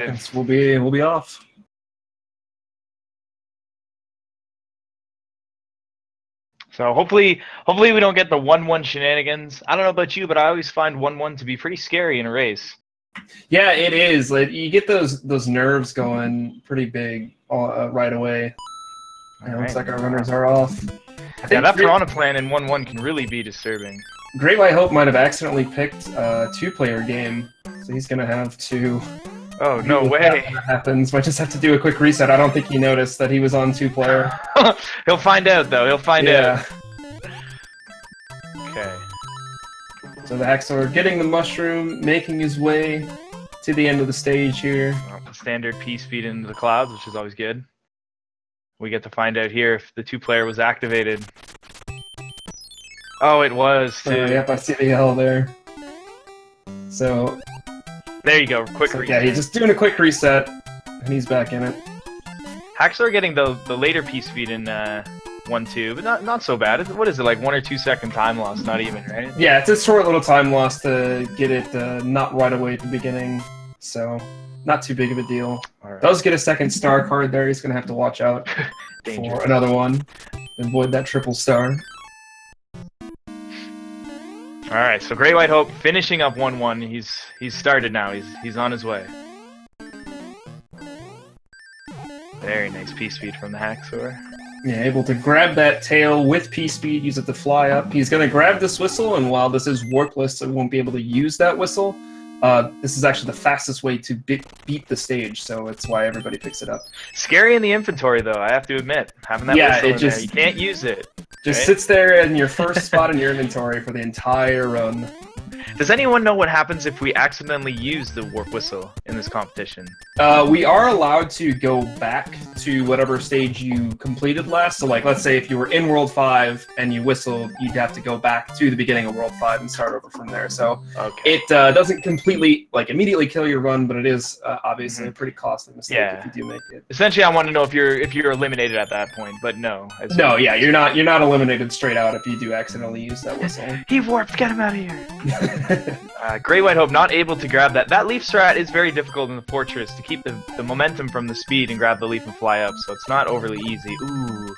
seconds. We'll be off. So hopefully we don't get the 1-1 shenanigans. I don't know about you, but I always find 1-1 to be pretty scary in a race. Yeah, it is. Like, you get those nerves going pretty big right away. It looks like our runners are off. Yeah, that Piranha Plant in 1-1 can really be disturbing. GreatWightHope might have accidentally picked a 2-player game, so he's gonna have to. Oh, no way. That happens. Might just have to do a quick reset. I don't think he noticed that he was on 2-player. He'll find out, though. He'll find out. Okay. So the TheHaxor getting the mushroom, making his way to the end of the stage here. Standard P-speed into the clouds, which is always good. We get to find out here if the 2-player was activated. Oh, it was, too. Yep, I see the L there. So... There you go, quick reset. Yeah, he's just doing a quick reset, and he's back in it. TheHaxor getting the later P-speed in 1-2, but not so bad. What is it, like 1 or 2 second time loss? Not even, right? Yeah, it's a short little time loss to get it not right away at the beginning, so not too big of a deal. Right. Does get a second star card there. He's going to have to watch out for another one. Avoid that triple star. All right, so GreatWightHope finishing up 1-1. He's started now. He's on his way. Very nice P-speed from the TheHaxor. Yeah, able to grab that tail with P-speed, use it to fly up. He's going to grab this whistle, and while this is warpless, so he won't be able to use that whistle. This is actually the fastest way to beat the stage, so it's why everybody picks it up. Scary in the inventory, though, I have to admit. Having that whistle in there, you can't use it. Just sits there in your first spot in your inventory for the entire run. Does anyone know what happens if we accidentally use the warp whistle in this competition? We are allowed to go back to whatever stage you completed last. So, like, let's say if you were in World 5 and you whistled, you'd have to go back to the beginning of World 5 and start over from there. So it doesn't completely, like, immediately kill your run, but it is obviously a pretty costly mistake if you do make it. Essentially, I want to know if you're eliminated at that point, but no. No, yeah, you're not eliminated straight out if you do accidentally use that whistle. He warped. Get him out of here. GreatWightHope not able to grab that. That leaf strat is very difficult in the fortress to keep the momentum from the speed and grab the leaf and fly up, so it's not overly easy. Ooh.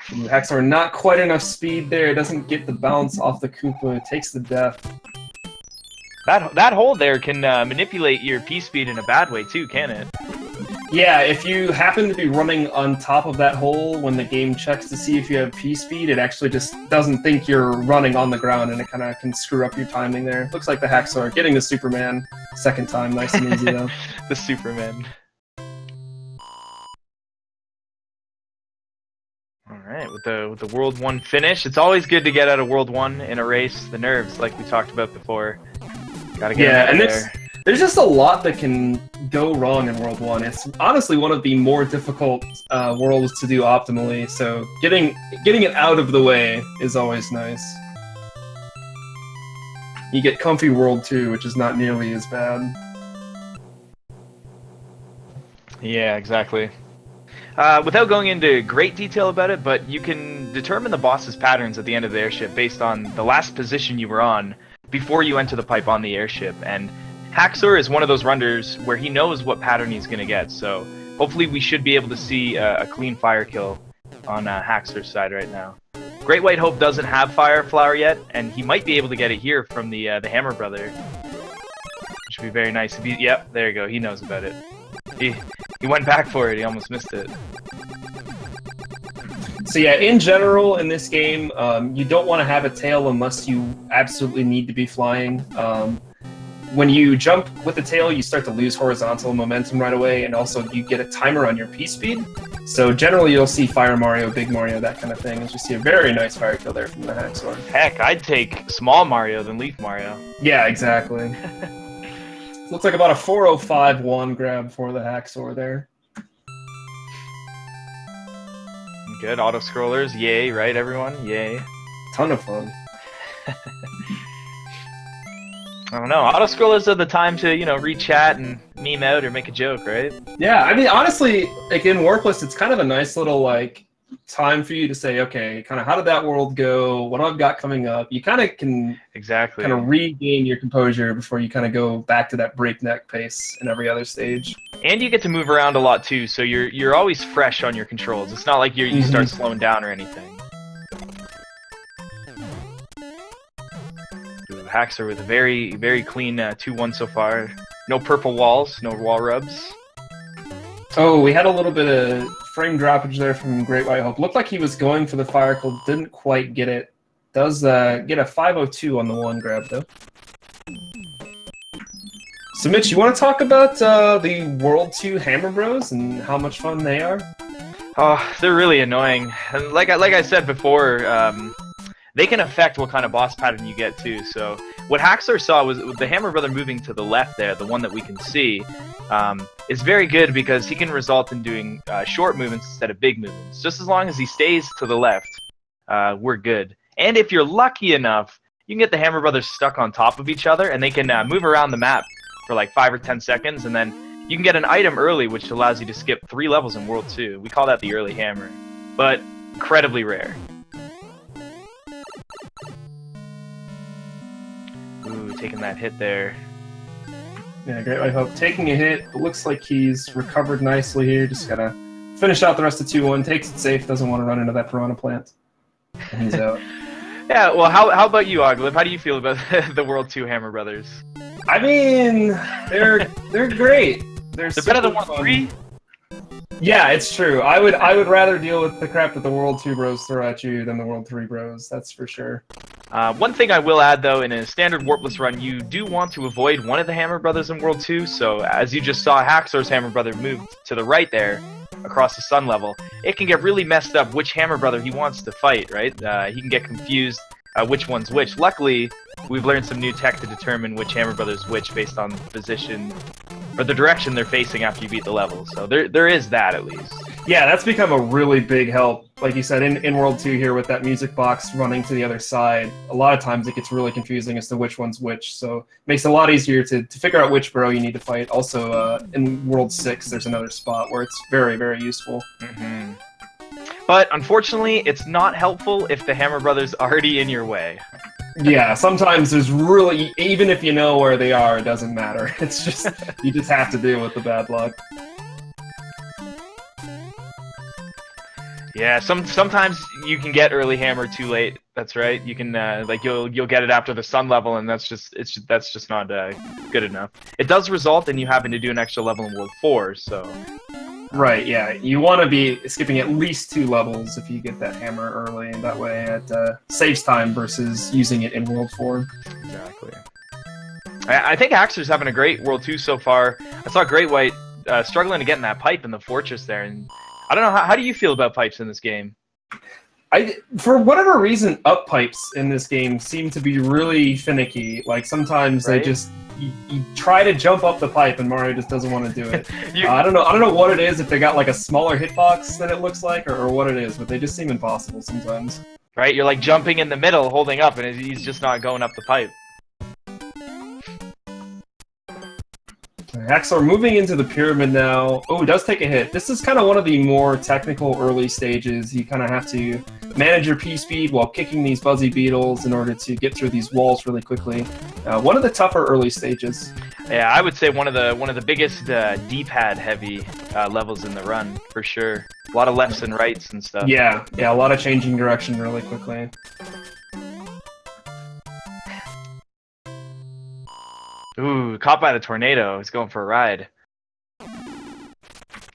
TheHaxor not quite enough speed there. Doesn't get the bounce off the Koopa. Takes the death. That hold there can manipulate your P-speed in a bad way too, can it? Yeah, if you happen to be running on top of that hole when the game checks to see if you have P-speed, it actually just doesn't think you're running on the ground, and it kind of can screw up your timing there. Looks like the TheHaxor getting the Superman second time, nice and easy though. The Superman. All right, with the World 1 finish, it's always good to get out of World 1 in a race. The nerves, like we talked about before, gotta get them out of there. There's just a lot that can go wrong in World 1. It's honestly one of the more difficult worlds to do optimally, so getting it out of the way is always nice. You get comfy World 2, which is not nearly as bad. Yeah, exactly. Without going into great detail about it, but you can determine the boss's patterns at the end of the airship based on the last position you were on before you enter the pipe on the airship, and TheHaxor is one of those runners where he knows what pattern he's going to get, so hopefully we should be able to see a clean fire kill on TheHaxor's side right now. GreatWightHope doesn't have Fire Flower yet, and he might be able to get it here from the Hammer Brother, which would be very nice. Yep, there you go, he knows about it. He went back for it, he almost missed it. So yeah, in general, in this game, you don't want to have a tail unless you absolutely need to be flying. When you jump with the tail, you start to lose horizontal momentum right away, and also you get a timer on your P-speed. So generally you'll see Fire Mario, Big Mario, that kind of thing, and you see a very nice fire kill there from the TheHaxor. Heck, I'd take Small Mario than Leaf Mario. Yeah, exactly. Looks like about a 405-1 grab for the TheHaxor there. Good, auto-scrollers, yay, right everyone? Yay. Ton of fun. I don't know, auto-scrollers are the time to, you know, re-chat and meme out or make a joke, right? Yeah, I mean, honestly, like in Warpless, it's kind of a nice little, like, time for you to say, okay, kind of how did that world go? What I've got coming up. You kind of can kind of regain your composure before you kind of go back to that breakneck pace in every other stage. And you get to move around a lot too, so you're always fresh on your controls. It's not like you start slowing down or anything. TheHaxor with a very clean 2-1 so far. No purple walls, no wall rubs. Oh, we had a little bit of frame droppage there from GreatWightHope. Looked like he was going for the fire cold, didn't quite get it. Does get a 502 on the one grab though. So Mitch, you want to talk about the World 2 Hammer Bros and how much fun they are? Oh, they're really annoying. And like I said before, they can affect what kind of boss pattern you get too. So what HaxOr saw was the Hammer Brother moving to the left there, the one that we can see, is very good because he can result in doing short movements instead of big movements. Just as long as he stays to the left, we're good. And if you're lucky enough, you can get the Hammer Brothers stuck on top of each other, and they can move around the map for like 5 or 10 seconds, and then you can get an item early, which allows you to skip 3 levels in World 2. We call that the early hammer, but incredibly rare. Ooh, taking that hit there. Yeah, GreatWightHope taking a hit. It looks like he's recovered nicely here. Just gotta finish out the rest of 2-1. Takes it safe. Doesn't want to run into that piranha plant. And he's out. Yeah, well, how about you, Oglib? How do you feel about the World 2 Hammer Brothers? I mean, they're great. They're better than World 3? Yeah, it's true. I would rather deal with the crap that the World 2 bros throw at you than the World 3 bros. That's for sure. One thing I will add, though, in a standard Warpless run, you do want to avoid one of the Hammer Brothers in World 2, so as you just saw HaxOr's Hammer Brother move to the right there, across the sun level, it can get really messed up which Hammer Brother he wants to fight, right? He can get confused which one's which. Luckily, we've learned some new tech to determine which Hammer Brother's which based on the position, or the direction they're facing after you beat the level, so there is that at least. Yeah, that's become a really big help. Like you said, in World 2 here with that music box running to the other side, a lot of times it gets really confusing as to which one's which, so it makes it a lot easier to figure out which bro you need to fight. Also, in World 6, there's another spot where it's very, very useful. Mm-hmm. But, unfortunately, it's not helpful if the Hammer Brother's already in your way. Yeah, sometimes there's really, even if you know where they are, it doesn't matter. It's just, you just have to deal with the bad luck. Yeah, sometimes you can get early hammer too late. That's right. You can like you'll get it after the sun level, and that's just not good enough. It does result in you having to do an extra level in World 4. So. Right. Yeah. You want to be skipping at least 2 levels if you get that hammer early, and that way it saves time versus using it in World 4. Exactly. I think HaxOr's having a great World 2 so far. I saw GreatWhite struggling to get in that pipe in the fortress there, and I don't know, how do you feel about pipes in this game? For whatever reason, up pipes in this game seem to be really finicky. Like, sometimes they just, you try to jump up the pipe and Mario just doesn't want to do it. I don't know what it is, if they got like a smaller hitbox than it looks like, or what it is, but they just seem impossible sometimes. Right, you're like jumping in the middle, holding up, and he's just not going up the pipe. TheHaxor moving into the pyramid now. Oh, it does take a hit. This is kind of one of the more technical early stages. You kind of have to manage your P-speed while kicking these buzzy beetles in order to get through these walls really quickly. One of the tougher early stages. Yeah, I would say one of the biggest D-pad heavy levels in the run, for sure. A lot of lefts and rights and stuff. Yeah, a lot of changing direction really quickly. Ooh, caught by the tornado. He's going for a ride.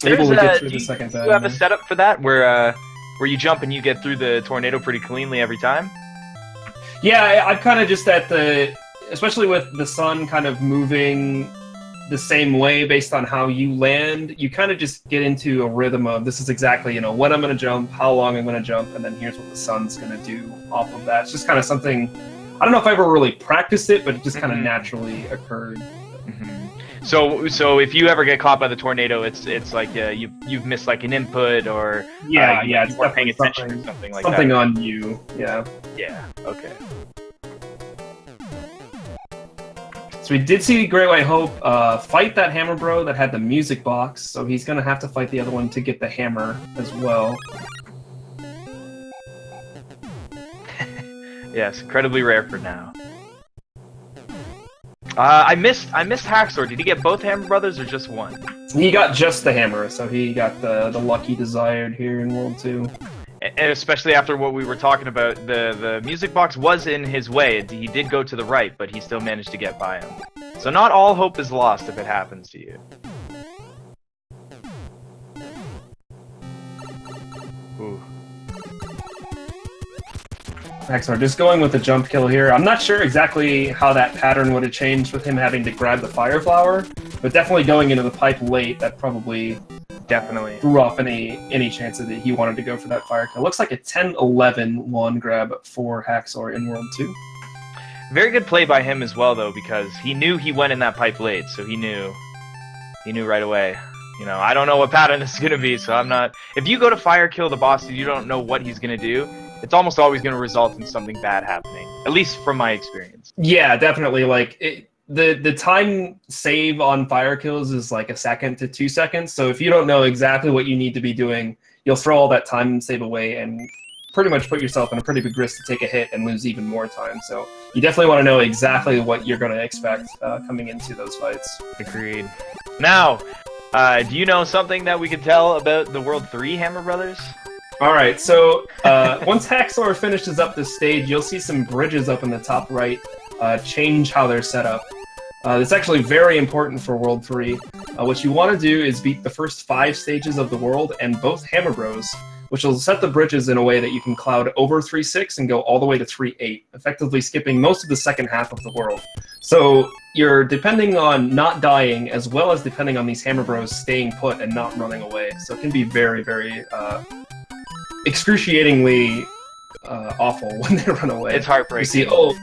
Able to get through the second time. Do you have a setup for that, where you jump and you get through the tornado pretty cleanly every time? Yeah, I'm kind of just at the, especially with the sun kind of moving the same way based on how you land, you kind of just get into a rhythm of, this is exactly, when I'm going to jump, how long I'm going to jump, and then here's what the sun's going to do off of that. It's just kind of something, I don't know if I ever really practiced it, but it just kind of naturally occurred. So if you ever get caught by the tornado, it's like you've missed like an input, or you weren't paying attention or something like that. Something on you, yeah. Yeah. Okay. So we did see GreatWightHope fight that hammer bro that had the music box, so he's gonna have to fight the other one to get the hammer as well. Yes, incredibly rare for now. I missed Haxor. Did he get both Hammer Brothers or just one? He got just the hammer, so he got the luck he desired here in World 2. And especially after what we were talking about, the music box was in his way. He did go to the right, but he still managed to get by him. So not all hope is lost if it happens to you. Ooh. Excellent. Just going with the jump kill here. I'm not sure exactly how that pattern would have changed with him having to grab the fire flower, but definitely going into the pipe late, that probably threw off any chance that he wanted to go for that fire kill. Looks like a 10-11 lawn grab for Haxor in World 2. Very good play by him as well, though, because he knew he went in that pipe late, so he knew right away. You know, I don't know what pattern this is going to be, so I'm not... If you go to fire kill the boss and you don't know what he's going to do, it's almost always going to result in something bad happening, at least from my experience. Yeah, definitely. Like, the time save on fire kills is like 1 second to 2 seconds, so if you don't know exactly what you need to be doing, you'll throw all that time save away and pretty much put yourself in a pretty big risk to take a hit and lose even more time. So you definitely want to know exactly what you're going to expect coming into those fights. Agreed. Now, do you know something that we could tell about the World 3 Hammer Brothers? Alright, so once Haxor finishes up this stage, you'll see some bridges up in the top right change how they're set up. It's actually very important for World 3. What you want to do is beat the first 5 stages of the world and both Hammer Bros, which will set the bridges in a way that you can cloud over 3-6 and go all the way to 3-8, effectively skipping most of the second half of the world. So you're depending on not dying, as well as depending on these Hammer Bros staying put and not running away. So it can be very, very excruciatingly awful when they run away. It's heartbreaking. You see,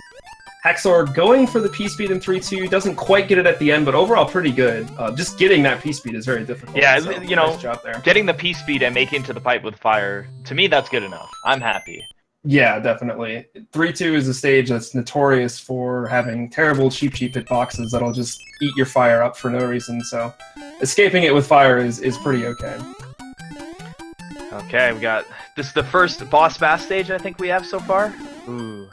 Haxor going for the P-Speed in 3-2, doesn't quite get it at the end, but overall pretty good. Just getting that P-Speed is very difficult. Yeah, so, you know, nice job there. Getting the P-Speed and making it to the pipe with fire, to me that's good enough. I'm happy. Yeah, definitely. 3-2 is a stage that's notorious for having terrible cheap hitboxes that'll just eat your fire up for no reason, so escaping it with fire is pretty okay. Okay, this is the first boss bass stage I think we have so far. Ooh.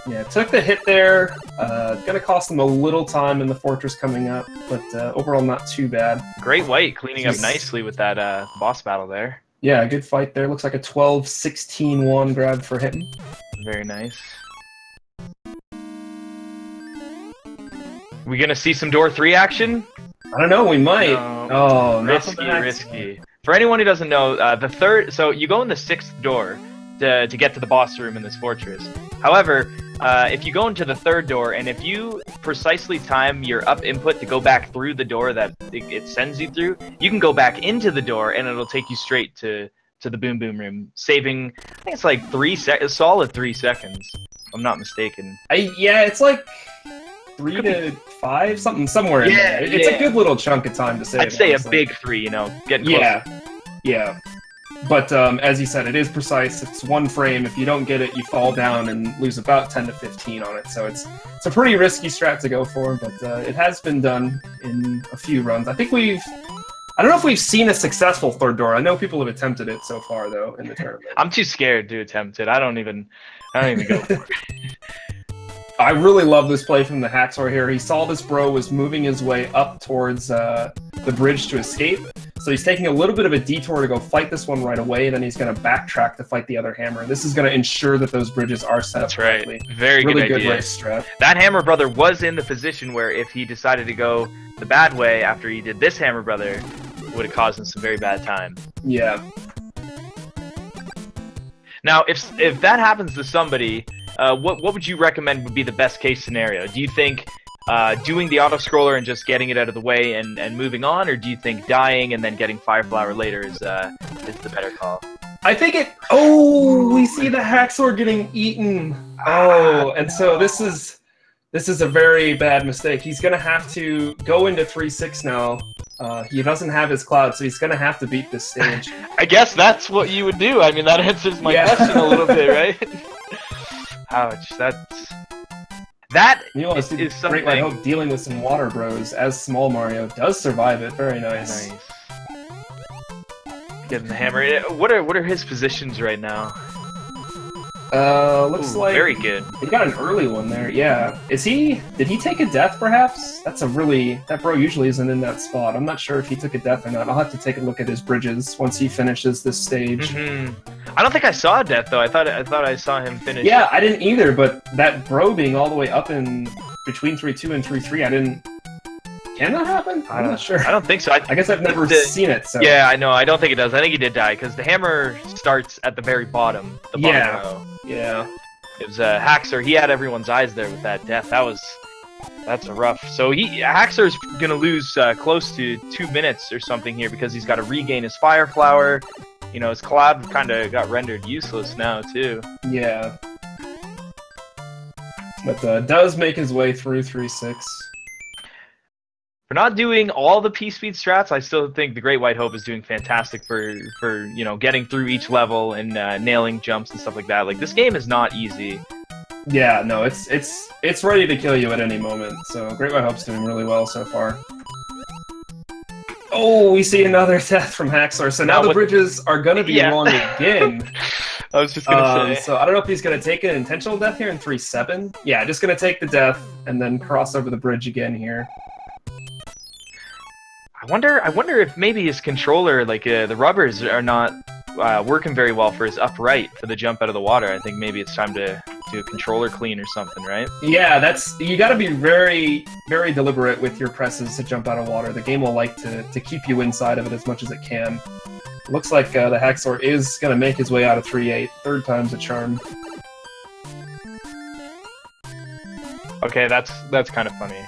Yeah, took the hit there. Gonna cost them a little time in the fortress coming up, but overall not too bad. Great White cleaning up nicely with that boss battle there. Yeah, good fight there. Looks like a 12-16 wand grab for him. Very nice. We gonna see some door 3 action? I don't know, we might. No. Oh, risky. For anyone who doesn't know, the third, so you go in the 6th door to get to the boss room in this fortress. However, if you go into the 3rd door, and if you precisely time your up input to go back through the door that it sends you through, you can go back into the door, and it'll take you straight to the Boom Boom Room, saving, I think it's like a solid 3 seconds, if I'm not mistaken. Yeah, it's like 3 to 5, somewhere in there. It's a good little chunk of time to save. I'd say honestly. A big 3, you know, getting close. Yeah. But as you said, it is precise. It's 1 frame. If you don't get it, you fall down and lose about 10 to 15 on it. So it's a pretty risky strat to go for, but it has been done in a few runs. I think I don't know if we've seen a successful 3rd door. I know people have attempted it so far, though, in the tournament. I'm too scared to attempt it. I don't even go for it. I really love this play from the Haxor here. He saw this bro was moving his way up towards the bridge to escape, so he's taking a little bit of a detour to go fight this one right away, then he's going to backtrack to fight the other hammer. This is going to ensure that those bridges are set up correctly. That's right. Very really good idea. Race strat. That hammer brother was in the position where if he decided to go the bad way after he did this hammer brother, it would have caused him some very bad time. Yeah. Now, if that happens to somebody, what would you recommend would be the best case scenario? Do you think doing the auto scroller and just getting it out of the way and moving on, or do you think dying and then getting fire flower later is the better call? I think it. Oh, we see the Haxor getting eaten. Oh, and so this is a very bad mistake. He's gonna have to go into 3-6 now. He doesn't have his cloud, so he's gonna have to beat this stage. I guess that's what you would do. I mean, that answers my question a little bit, right? Ouch, that is something. GreatWightHope dealing with some water bros as Small Mario does survive it. Very nice. Getting the hammer. What are his positions right now? Looks like very good. He got an early one there. Yeah. Did he take a death perhaps? That bro usually isn't in that spot. I'm not sure if he took a death or not. I'll have to take a look at his bridges once he finishes this stage. I don't think I saw a death though. I thought I saw him finish. Yeah, I didn't either, but that bro being all the way up in between 3-2 and 3-3, I didn't. Can that happen? I'm not sure. I don't think so. I guess I've never seen it. So. Yeah, I know. I don't think it does. I think he did die because the hammer starts at the very bottom. The bottom row. Yeah. It was TheHaxor. He had everyone's eyes there with that death. That's a rough. So TheHaxor's gonna lose close to 2 minutes or something here because he's got to regain his fire flower. You know, his collab kind of got rendered useless now too. Yeah. But does make his way through 3-6. For not doing all the P-speed strats, I still think the GreatWightHope is doing fantastic for you know, getting through each level and nailing jumps and stuff like that. Like, this game is not easy. Yeah, no, it's ready to kill you at any moment. So GreatWightHope's doing really well so far. Oh, we see another death from TheHaxor. So now the bridges are gonna be long again. I was just gonna say. So I don't know if he's gonna take an intentional death here in 3-7. Yeah, just gonna take the death and then cross over the bridge again here. I wonder if maybe his controller, like the rubbers, are not working very well for his upright for the jump out of the water. I think maybe it's time to do a controller clean or something, right? Yeah, you got to be very, very deliberate with your presses to jump out of water. The game will like to keep you inside of it as much as it can. It looks like the TheHaxor is going to make his way out of 3-8. Third time's a charm. Okay, that's kind of funny.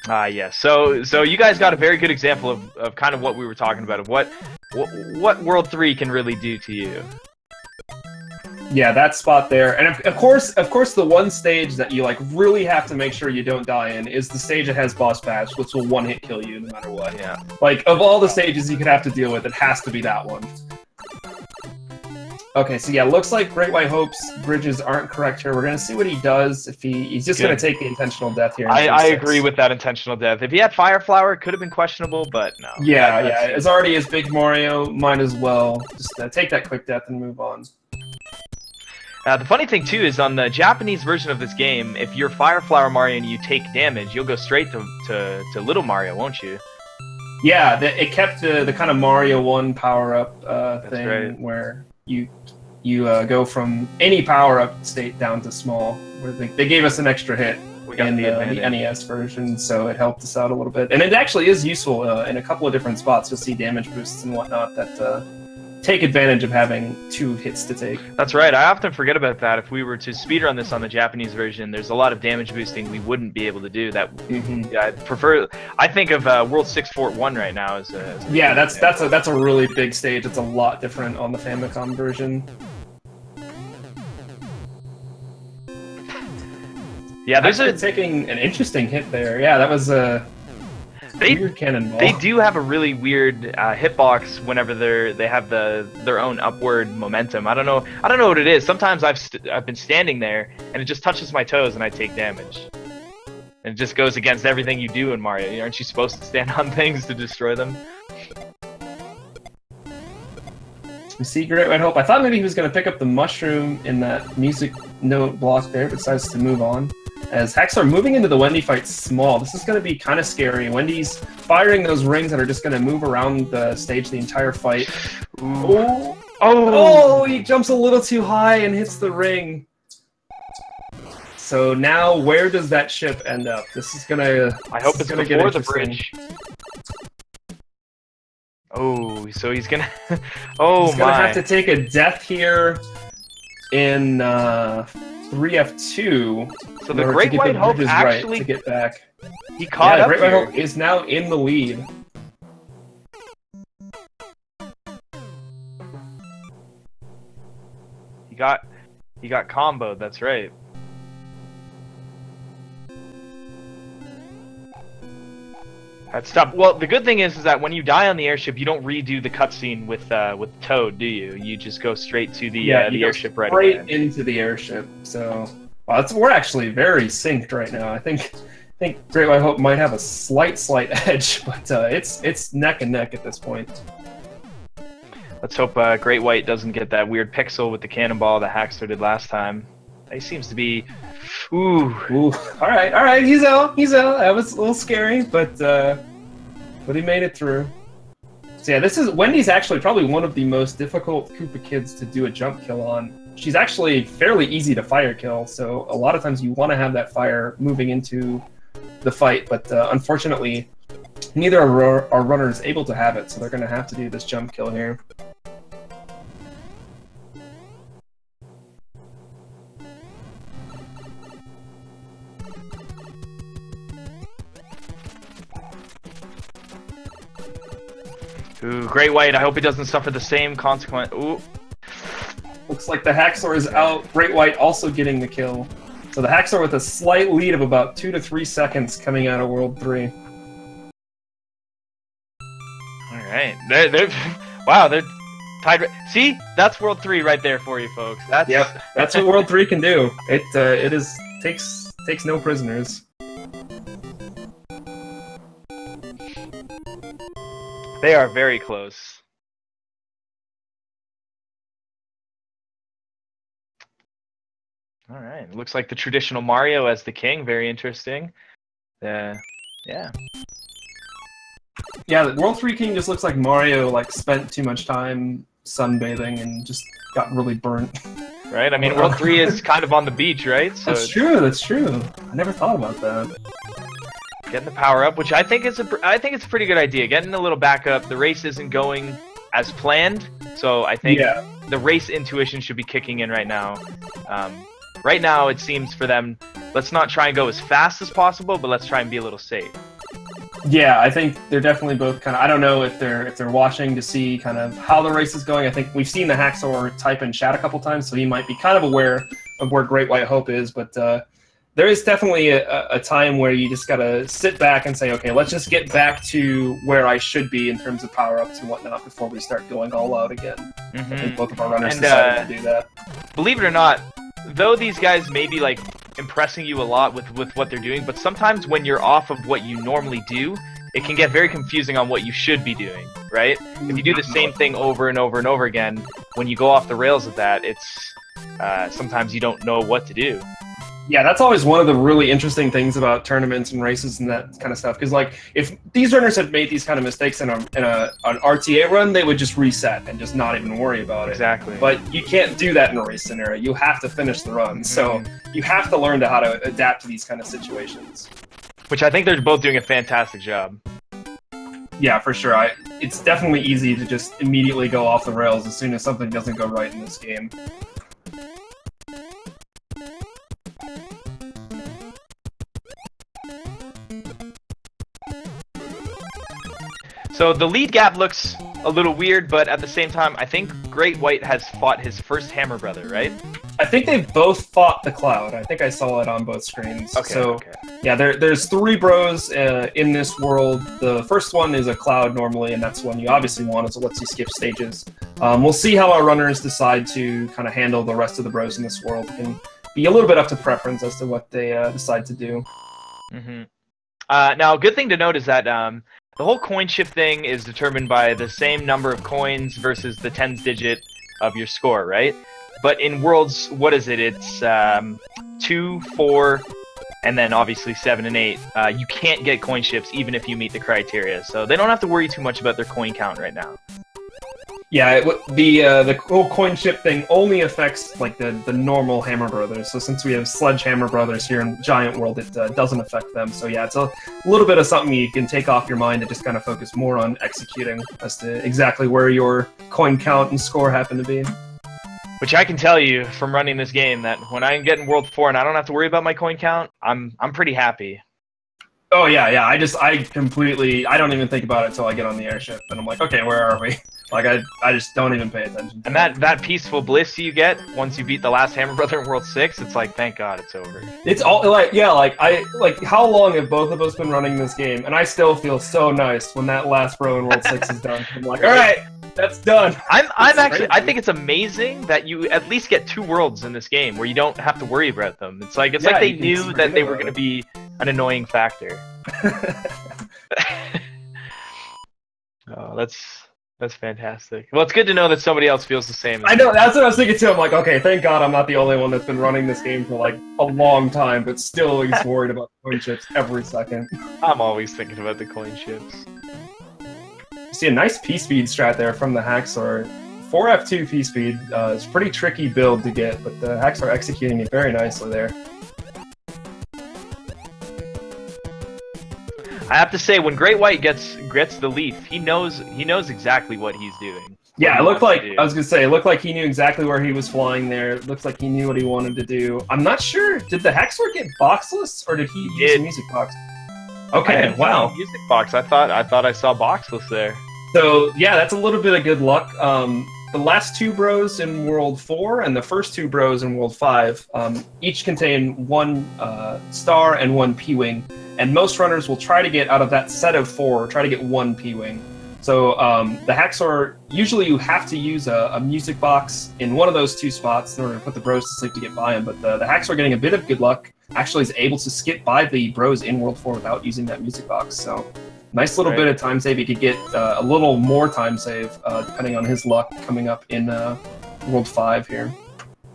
Yeah. So you guys got a very good example of kind of what we were talking about, of what World 3 can really do to you. Yeah, that spot there. And of course the one stage that you like really have to make sure you don't die in is the stage that has boss patch, which will one-hit kill you no matter what. Yeah. Like, of all the stages you could have to deal with, it has to be that one. Okay, so yeah, looks like GreatWightHope's bridges aren't correct here. We're gonna see what he does if he's just gonna take the intentional death here. I agree with that intentional death. If he had Fire Flower, it could have been questionable, but no. Yeah, it's already as big Mario. Might as well just take that quick death and move on. The funny thing too is on the Japanese version of this game, if you're Fire Flower Mario and you take damage, you'll go straight to Little Mario, won't you? Yeah, it kept the kind of Mario 1 power-up thing right. where you go from any power-up state down to small. Where they gave us an extra hit in the NES version, so it helped us out a little bit. And it actually is useful in a couple of different spots. You'll see damage boosts and whatnot that take advantage of having 2 hits to take. That's right. I often forget about that. If we were to speedrun this on the Japanese version, there's a lot of damage boosting we wouldn't be able to do. That I prefer. I think of World 6 Fort 1 right now as a yeah. That's a really big stage. It's a lot different on the Famicom version. Yeah, there's taking an interesting hit there. Yeah, that was a weird cannonball. They do have a really weird hitbox whenever they have their own upward momentum. I don't know what it is. Sometimes I've been standing there and it just touches my toes and I take damage. And it just goes against everything you do in Mario. Aren't you supposed to stand on things to destroy them? You see GreatWightHope. I thought maybe he was going to pick up the mushroom in that music note block there, but decides to move on. As TheHaxor moving into the Wendy fight small, this is going to be kind of scary. Wendy's firing those rings that are just going to move around the stage the entire fight. Oh, he jumps a little too high and hits the ring. So now, where does that ship end up? This is going to... I hope it's before the bridge. Oh, so he's going to... He's going to have to take a death here in 3F2. So the GreatWightHope actually to get back. He caught up. GreatWightHope is now in the lead. He got comboed. That's right. That's tough. Well, the good thing is that when you die on the airship, you don't redo the cutscene with Toad, do you? You just go straight to the airship right away. Straight into the airship. So. Well, we're actually very synced right now. I think think GreatWightHope might have a slight edge, but it's neck and neck at this point. Let's hope Great White doesn't get that weird pixel with the cannonball that TheHaxor did last time. He seems to be... Ooh. All right, he's out. That was a little scary, but he made it through. So yeah, Wendy's actually probably one of the most difficult Koopa kids to do a jump kill on. She's actually fairly easy to fire kill, so a lot of times you want to have that fire moving into the fight, but unfortunately, neither of our runners able to have it, so they're going to have to do this jump kill here. Ooh, Great White, I hope he doesn't suffer the same consequence. Ooh. Looks like the TheHaxor is out. Great White also getting the kill. So the TheHaxor with a slight lead of about 2 to 3 seconds coming out of World 3. Alright. Wow, they're tied. See? That's World 3 right there for you, folks. Yep, that's what World 3 can do. It takes no prisoners. They are very close. All right. Looks like the traditional Mario as the king. Very interesting. Yeah. Yeah, the World 3 King just looks like Mario spent too much time sunbathing and just got really burnt. Right? I mean, World 3 is kind of on the beach, right? So that's true. I never thought about that. Getting the power up, which I think it's a pretty good idea. Getting a little backup. The race isn't going as planned, so I think the race intuition should be kicking in right now. Right now, it seems for them, let's not try and go as fast as possible, but let's try and be a little safe. Yeah, I think they're definitely both kind of. I don't know if they're watching to see kind of how the race is going. I think we've seen the TheHaxor type in chat a couple times, so he might be kind of aware of where GreatWightHope is, but. There is definitely a time where you just gotta sit back and say, okay, let's just get back to where I should be in terms of power-ups and whatnot before we start going all out again. I think both of our runners decided to do that. Believe it or not, though these guys may be impressing you a lot with what they're doing, but sometimes when you're off of what you normally do, it can get very confusing on what you should be doing, right? If you do the same thing over and over and over again, when you go off the rails of that, it's sometimes you don't know what to do. Yeah, that's always one of the really interesting things about tournaments and races and that kind of stuff. Because if these runners had made these kind of mistakes in an RTA run, they would just reset and just not even worry about it. Exactly. But you can't do that in a race scenario. You have to finish the run. So you have to learn how to adapt to these kind of situations. Which I think they're both doing a fantastic job. Yeah, for sure. It's definitely easy to just immediately go off the rails as soon as something doesn't go right in this game. So the lead gap looks a little weird, but at the same time, I think Great White has fought his first Hammer brother, right? I think they've both fought the Cloud. I think I saw it on both screens. Yeah, there's 3 bros in this world. The first one is a Cloud normally, and that's one you obviously want, as it lets you skip stages. We'll see how our runners decide to kind of handle the rest of the bros in this world. It can be a little bit up to preference as to what they decide to do. Now, a good thing to note is that the whole coin shift thing is determined by the same number of coins versus the tens digit of your score, right? But in Worlds, what is it? It's 2, 4, and then obviously 7 and 8. You can't get coin shifts even if you meet the criteria, so they don't have to worry too much about their coin count right now. Yeah, the whole coin ship thing only affects the normal Hammer Brothers. So since we have Sledgehammer Brothers here in Giant World, it doesn't affect them. So yeah, it's a little bit of something you can take off your mind and just kind of focus more on executing as to exactly where your coin count and score happen to be. Which I can tell you from running this game that when I get in World 4 and I don't have to worry about my coin count, I'm pretty happy. Oh yeah, I don't even think about it until I get on the airship and I'm like, okay, where are we? I just don't even pay attention. And that peaceful bliss you get once you beat the last Hammer Brother in World 6, it's like, thank God it's over. It's all how long have both of us been running this game? And I still feel so nice when that last bro in World 6 is done. I'm like, all right, that's done. I think it's amazing that you at least get 2 worlds in this game where you don't have to worry about them. It's like they knew that they were going to be an annoying factor. Oh, that's fantastic. Well, it's good to know that somebody else feels the same. I know, that's what I was thinking too. I'm like, okay, thank God I'm not the only one that's been running this game for like a long time, but still is worried about coin chips every second. I'm always thinking about the coin chips. You see a nice P-speed strat there from the Haxor. 4F2 P-speed is a pretty tricky build to get, but the Haxor executing it very nicely there. I have to say, when Great White gets the leaf, he knows exactly what he's doing. Yeah, it looked like, I was gonna say, it looked like he knew exactly where he was flying there. It looks like he knew what he wanted to do. I'm not sure, did the Haxor get boxless, or did he use a music box? Okay, wow. Music box. I thought I saw boxless there. So yeah, that's a little bit of good luck. The last two bros in World 4 and the first two bros in World 5 each contain one star and one P-wing, and most runners will try to get out of that set of 4, try to get one P-wing. So the Haxor, usually you have to use a music box in one of those two spots in order to put the bros to sleep to get by him, but the Haxor, getting a bit of good luck, actually is able to skip by the bros in World 4 without using that music box. So nice little bit of time save. He could get a little more time save depending on his luck coming up in World 5 here.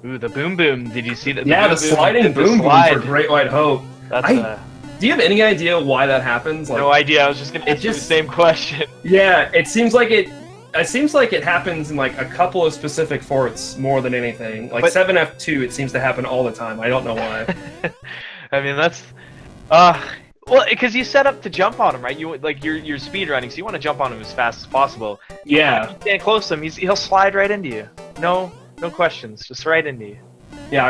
Ooh, the boom boom. Did you see that? Yeah, the sliding boom boom for GreatWightHope. Do you have any idea why that happens? Like, no idea. I was just gonna ask you the same question. Yeah, it seems like it happens in like a couple of specific forts more than anything. Like 7F2, it seems to happen all the time. I don't know why. I mean, that's well, because you set up to jump on him, right? You're speed running, so you want to jump on him as fast as possible. Yeah. You stand close to him, he'll slide right into you. No questions, just right into you. Yeah,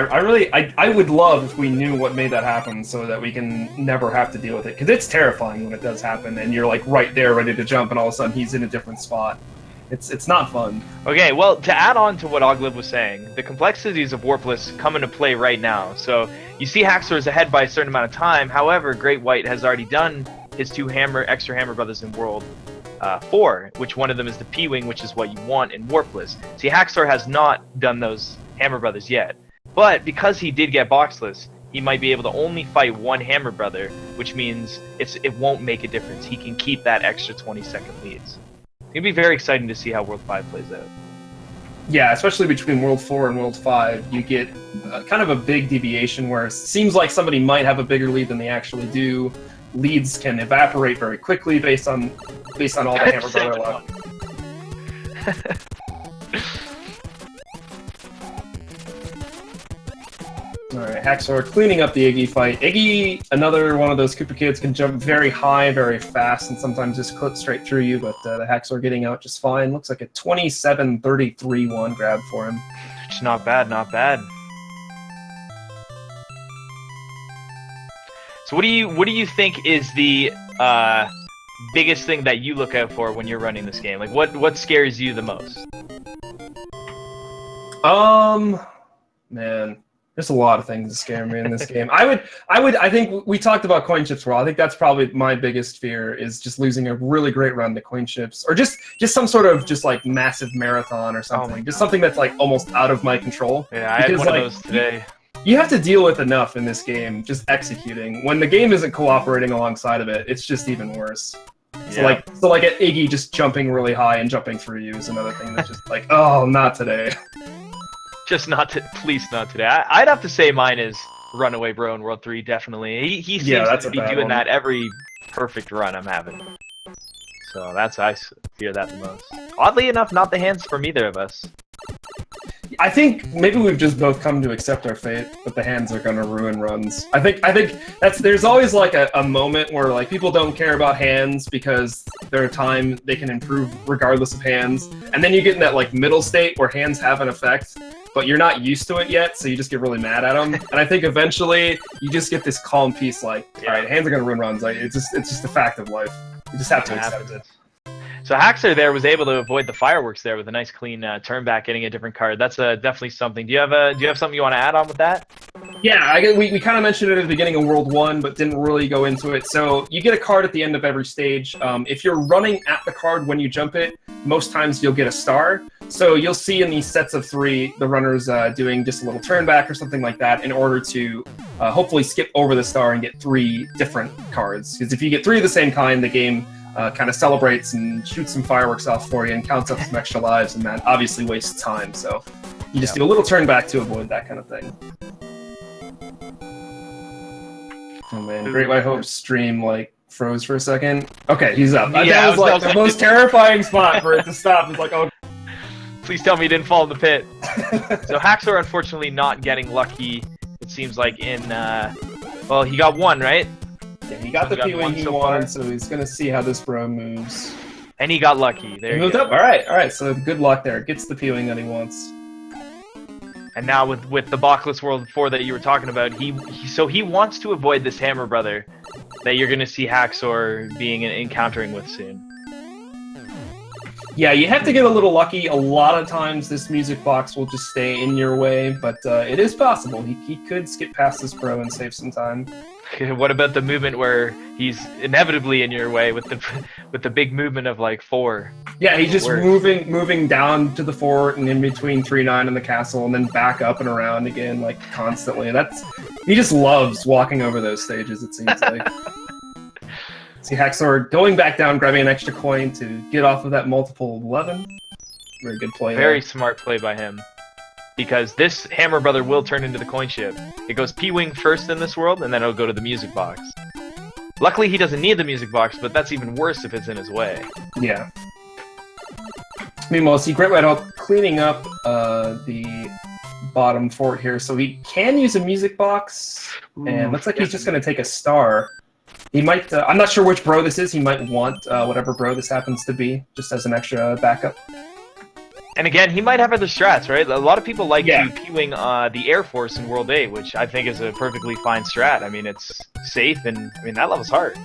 I would love if we knew what made that happen so that we can never have to deal with it. Because it's terrifying when it does happen and you're like right there ready to jump and all of a sudden he's in a different spot. It's not fun. Okay, well, to add on to what Ogliv was saying, the complexities of Warpless come into play right now. So you see Haxor is ahead by a certain amount of time. However, Great White has already done his 2 extra Hammer Brothers in World 4, which one of them is the P-Wing, which is what you want in Warpless. See, Haxor has not done those Hammer Brothers yet. But because he did get boxless, he might be able to only fight 1 Hammer Brother, which means it won't make a difference. He can keep that extra 20-second leads. It'll be very exciting to see how World 5 plays out. Yeah, especially between World 4 and World 5, you get kind of a big deviation where it seems like somebody might have a bigger lead than they actually do. Leads can evaporate very quickly based on all the Hammer Brother luck. Alright, Haxor cleaning up the Iggy fight. Iggy, another one of those Cooper kids, can jump very high, very fast, and sometimes just clip straight through you, but the Haxor getting out just fine. Looks like a 27-33-1 grab for him. It's not bad, not bad. So what do you think is the biggest thing that you look out for when you're running this game? Like what scares you the most? Man. There's a lot of things that scare me in this game. I think we talked about coin chips well. I think that's probably my biggest fear, is just losing a really great run to coin chips, or just some sort of just like massive marathon or something. Just something that's like almost out of my control. Yeah, I had one of those today. You have to deal with enough in this game, just executing. When the game isn't cooperating alongside of it, it's just even worse. Yeah. So like at Iggy, just jumping really high and jumping through you is another thing that's just like, oh, not today. Just please not today. I'd have to say mine is Runaway Bro in World 3, definitely. He seems to be doing that every perfect run I'm having. So I fear that the most. Oddly enough, not the hands from either of us. I think maybe we've just both come to accept our fate, but the hands are gonna ruin runs. I think there's always like a moment where like people don't care about hands because there are time they can improve regardless of hands, and then you get in that like middle state where hands have an effect, but you're not used to it yet, so you just get really mad at them. And I think eventually you just get this calm peace, like, all right, hands are gonna ruin runs. Like it's just a fact of life. You just have to accept it. So Haxor there was able to avoid the fireworks there with a nice clean turn back, getting a different card. That's definitely something. Do you have something you want to add on with that? Yeah, we kind of mentioned it at the beginning of World 1, but didn't really go into it. So you get a card at the end of every stage. If you're running at the card when you jump it, most times you'll get a star. So you'll see in these sets of 3 the runners doing just a little turn back or something like that in order to hopefully skip over the star and get 3 different cards. Because if you get 3 of the same kind, the game kind of celebrates and shoots some fireworks off for you and counts up some extra lives, and that obviously wastes time. So you just do a little turn back to avoid that kind of thing. Oh man, GreatWightHope's stream like froze for a second. Okay, he's up. Yeah, that was like the most terrifying spot for it to stop. It's like, oh. Please tell me he didn't fall in the pit. So Haxor, unfortunately, not getting lucky. It seems like in, well, he got 1, right? Yeah, he got the P-Wing he wanted, so he's gonna see how this bro moves. And he got lucky. There he moved up. All right. So good luck there. Gets the P-Wing that he wants. And now with the Bockless World 4 that you were talking about, he wants to avoid this Hammer Brother that you're gonna see Haxor being encountering with soon. Yeah, you have to get a little lucky. A lot of times this music box will just stay in your way, but it is possible. He could skip past this bro and save some time. What about the movement where he's inevitably in your way with the big movement of like 4? Yeah, he's just moving down to the fort and in between 3-9 and the castle, and then back up and around again, like constantly. He just loves walking over those stages. It seems like. See Haxor going back down, grabbing an extra coin to get off of that multiple 11. Very good play. Very smart play by him. Because this Hammer Brother will turn into the coin ship. It goes P-Wing first in this world, and then it'll go to the music box. Luckily, he doesn't need the music box, but that's even worse if it's in his way. Yeah. Meanwhile, see GreatWightHope cleaning up the bottom fort here, so he can use a music box, and looks like he's just going to take a star. He might, I'm not sure which bro this is, he might want whatever bro this happens to be, just as an extra backup. And again, he might have other strats, right? A lot of people like to P-Wing the Air Force in World 8, which I think is a perfectly fine strat. I mean, it's safe, and I mean, that level's hard.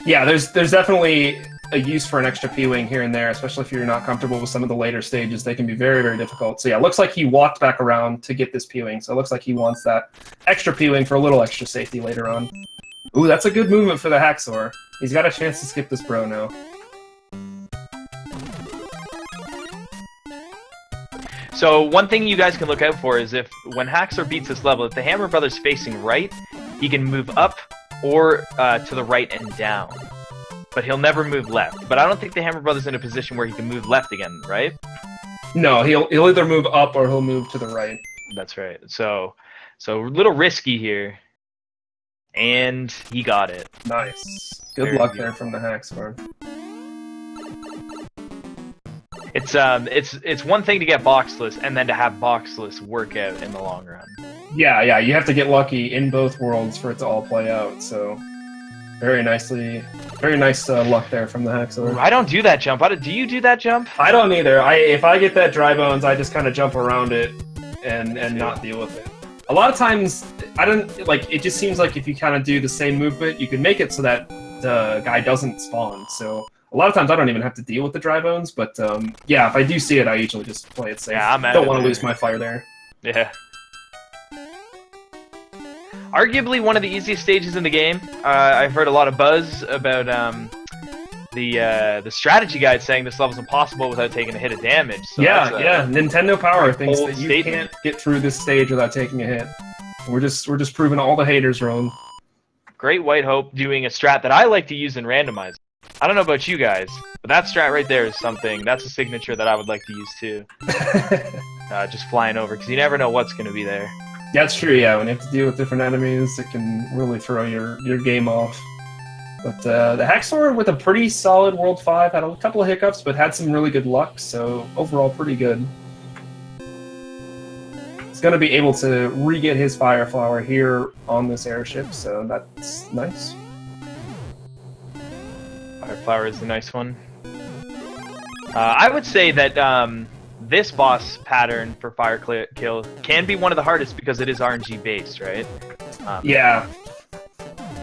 Yeah, there's definitely a use for an extra P-Wing here and there, especially if you're not comfortable with some of the later stages. They can be very, very difficult. So yeah, it looks like he walked back around to get this P-Wing, so it looks like he wants that extra P-Wing for a little extra safety later on. Ooh, that's a good movement for the Haxor. He's got a chance to skip this bro now. So one thing you guys can look out for is when Haxor beats this level, if the Hammer Brother's facing right, he can move up or to the right and down. But he'll never move left. But I don't think the Hammer Brother's in a position where he can move left again, right? No, he'll either move up or he'll move to the right. That's right. So a little risky here. And he got it. Nice. Good luck there from the Haxor. It's one thing to get boxless and then to have boxless work out in the long run. Yeah, you have to get lucky in both worlds for it to all play out. So very nice luck there from the Haxor. I don't do that jump. Do you do that jump? I don't either. If I get that dry bones, I just kind of jump around it and not deal with it. A lot of times, it just seems like if you kind of do the same movement, you can make it so that the guy doesn't spawn. So a lot of times I don't even have to deal with the dry bones, but yeah, if I do see it, I usually just play it safe. Yeah, don't want to lose my fire there. Yeah. Arguably one of the easiest stages in the game. I've heard a lot of buzz about the strategy guide saying this level's impossible without taking a hit of damage. So yeah, Nintendo Power thinks that you can't get through this stage without taking a hit. We're just proving all the haters wrong. GreatWightHope doing a strat that I like to use in randomizer. I don't know about you guys, but that strat right there is that's a signature that I would like to use too. Just flying over, because you never know what's going to be there. That's true, yeah. When you have to deal with different enemies, it can really throw your game off. But the Haxor, with a pretty solid World 5, had a couple of hiccups, but had some really good luck, so overall pretty good. He's going to be able to re-get his Fire Flower here on this airship, so that's nice. Fire Flower is a nice one. I would say that this boss pattern for Fire Kill can be one of the hardest because it is RNG based, right? Yeah.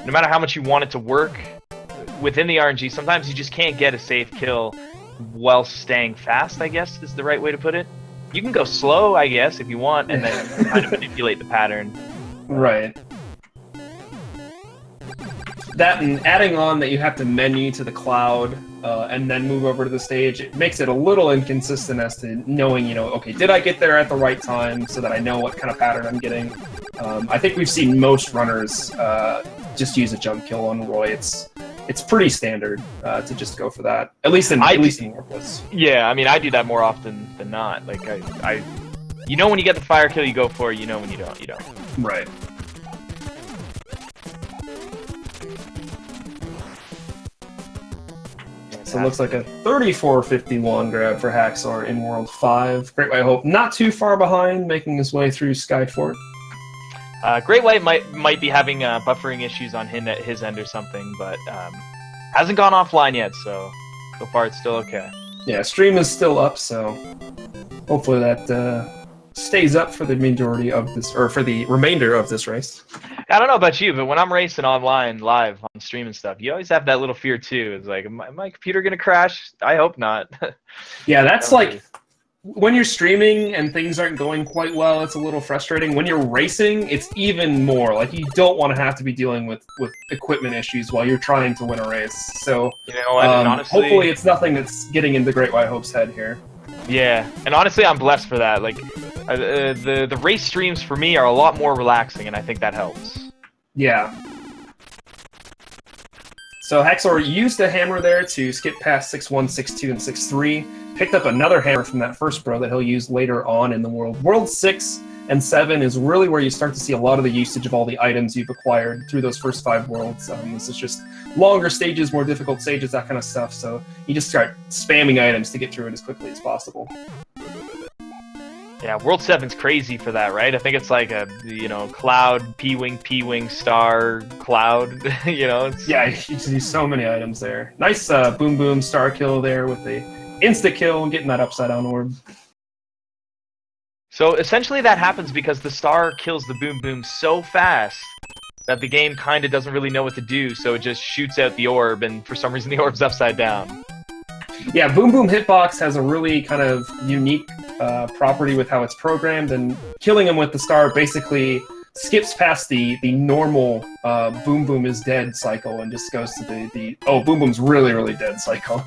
No matter how much you want it to work within the RNG, sometimes you just can't get a safe kill while staying fast, I guess is the right way to put it. You can go slow, I guess, if you want, and then kind of manipulate the pattern. Right. That and adding on that you have to menu to the cloud and then move over to the stage, it makes it a little inconsistent as to knowing, okay, did I get there at the right time so that I know what kind of pattern I'm getting? I think we've seen most runners just use a jump kill on Roy. It's pretty standard to just go for that. At least in Warpless. Yeah, I mean, I do that more often than not. Like you know when you get the fire kill, you go for it. You know when you don't, you don't. Right. So it looks like a 34-51 grab for Haxor in World 5. GreatWightHope not too far behind, making his way through Skyfort. GreatWhite might be having buffering issues on his end or something, but hasn't gone offline yet, so far it's still okay. Yeah, stream is still up, so hopefully that stays up for the majority of this, or for the remainder of this race. I don't know about you, but when I'm racing online, live, on stream and stuff, you always have that little fear too. It's like, am my computer gonna crash? I hope not. Yeah, that's like, when you're streaming and things aren't going quite well, it's a little frustrating. When you're racing, it's even more. Like, you don't want to have to be dealing with equipment issues while you're trying to win a race. So, you know what, honestly, hopefully it's nothing that's getting into GreatWightHope's head here. Yeah, and honestly, I'm blessed for that. Like, the race streams for me are a lot more relaxing, and I think that helps. Yeah. So Haxor used a hammer there to skip past 6-1, 6-2, and 6-3. Picked up another hammer from that first bro that he'll use later on in the world. World 6 and 7 is really where you start to see a lot of the usage of all the items you've acquired through those first 5 worlds. This is just longer stages, more difficult stages, that kind of stuff. So you just start spamming items to get through it as quickly as possible. Yeah, World 7's crazy for that, right? I think it's like a, you know, cloud, P-wing, star, cloud, you know? It's... Yeah, you see so many items there. Nice boom boom star kill there with the insta-kill and getting that upside-down orb. So essentially that happens because the star kills the boom boom so fast that the game kind of doesn't really know what to do, so it just shoots out the orb, and for some reason the orb's upside down. Yeah, Boom Boom Hitbox has a really kind of unique property with how it's programmed, and killing him with the star basically skips past the normal Boom Boom is dead cycle and just goes to the oh, Boom Boom's really, really dead cycle.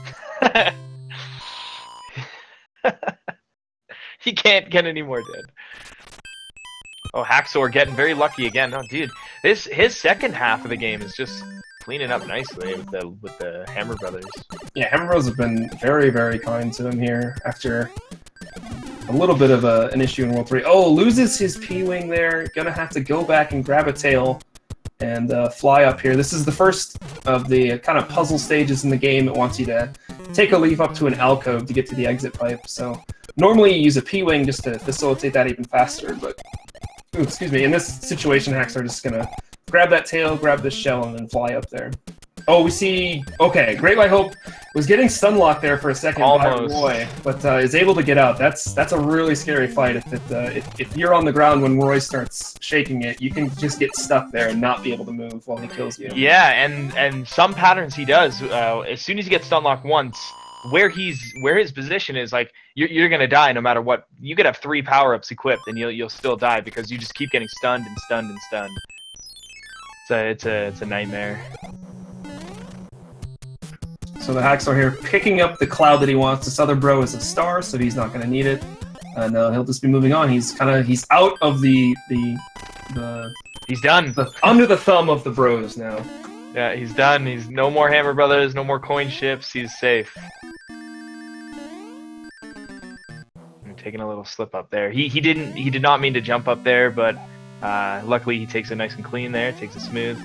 He can't get any more dead. Oh, Haxor getting very lucky again. Oh, dude, his second half of the game is just cleaning up nicely with the Hammer Brothers. Yeah, Hammer Brothers have been very, very kind to him here after a little bit of an issue in World 3. Oh, loses his P-Wing there. Gonna have to go back and grab a tail and fly up here. This is the first of the kind of puzzle stages in the game. It wants you to take a leaf up to an alcove to get to the exit pipe. So normally you use a P-Wing just to facilitate that even faster, but ooh, excuse me. In this situation, Haxor just gonna grab that tail, grab this shell, and then fly up there. Oh, we see... Okay, GreatWightHope was getting stun-locked there for a second by Roy, but is able to get out. That's a really scary fight. If you're on the ground when Roy starts shaking it, you can just get stuck there and not be able to move while he kills you. Yeah, and some patterns he does. As soon as you get stun-locked once, where his position is, like, you're gonna die no matter what. You could have 3 power-ups equipped and you'll still die because you just keep getting stunned and stunned and stunned. It's a nightmare. So the Haxor here picking up the cloud that he wants. This other bro is a star, so he's not gonna need it. And he'll just be moving on. He's out of the he's done. Under the thumb of the bros now. Yeah, he's done. He's no more Hammer Brothers, no more coin ships. He's safe. I'm taking a little slip up there. He did not mean to jump up there, but luckily he takes it nice and clean there. Takes it smooth.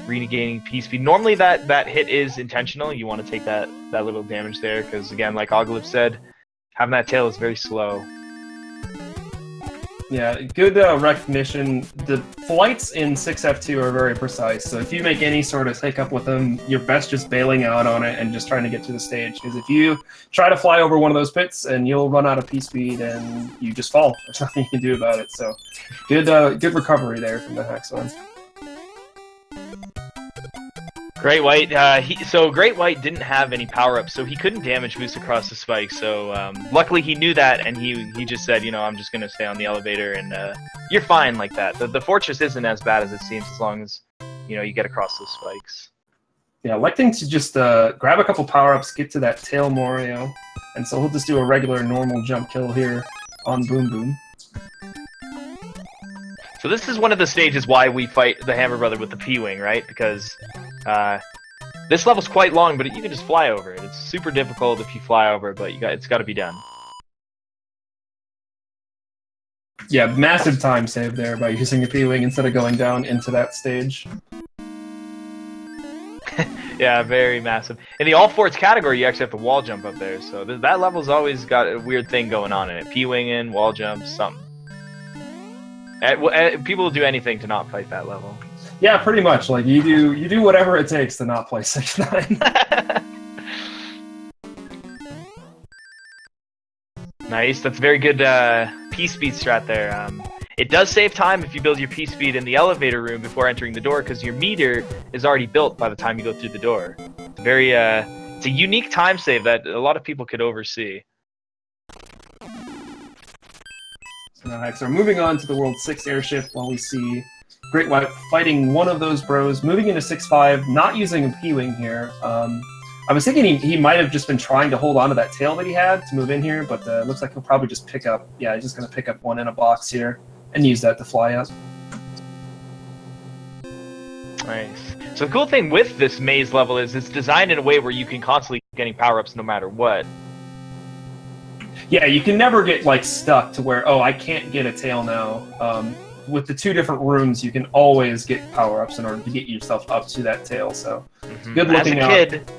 Regaining P speed. Normally that hit is intentional. You want to take that little damage there because, again, like Oglip said, having that tail is very slow. Yeah, good recognition. The flights in 6F2 are very precise, so if you make any sort of hiccup with them, you're best just bailing out on it and just trying to get to the stage, because if you try to fly over one of those pits, and you'll run out of P speed and you just fall. There's nothing you can do about it, so good recovery there from the Haxor. GreatWhite, so GreatWhite didn't have any power-ups, so he couldn't damage boost across the spike, so luckily he knew that, and he just said, you know, I'm just going to stay on the elevator, and you're fine like that. The fortress isn't as bad as it seems as long as, you know, you get across those spikes. Yeah, electing to just grab a couple power-ups, get to that tail Morio, and so he'll just do a regular normal jump kill here on Boom Boom. So this is one of the stages why we fight the Hammer Brother with the P-Wing, right? Because this level's quite long, but you can just fly over it. It's super difficult if you fly over it, but it's got to be done. Yeah, massive time save there by using the P-Wing instead of going down into that stage. Yeah, very massive. In the all forts category, you actually have to wall jump up there, so that level's always got a weird thing going on in it. P-winging, wall jump, something. People will do anything to not fight that level. Yeah, pretty much. Like you do whatever it takes to not play 6-9. Nice. That's very good P-speed strat there. It does save time if you build your P-speed in the elevator room before entering the door, because your meter is already built by the time you go through the door. It's very it's a unique time save that a lot of people could oversee. So now Haxor moving on to the World 6 airship while we see Great White fighting one of those bros, moving into 6-5, not using a P-Wing here. I was thinking he might have just been trying to hold on to that tail that he had to move in here, but it looks like he'll probably just pick up, yeah, he's just going to pick up one in a box here and use that to fly up. Nice. So the cool thing with this maze level is it's designed in a way where you can constantly keep getting power-ups no matter what. Yeah, you can never get like stuck to where, oh, I can't get a tail now. With the two different rooms, you can always get power-ups in order to get yourself up to that tail, so good looking out. As a kid,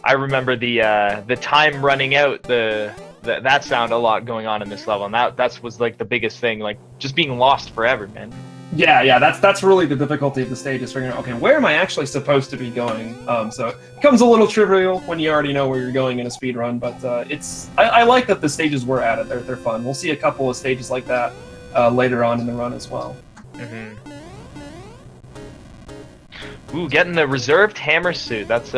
I remember the time running out, that sound a lot going on in this level, and that was like the biggest thing, like just being lost forever, man. Yeah, that's really the difficulty of the stage, is figuring out, okay, where am I actually supposed to be going? So it becomes a little trivial when you already know where you're going in a speed run, but I like that the stages were added. They're fun. We'll see a couple of stages like that later on in the run as well. Ooh, getting the reserved hammer suit. That's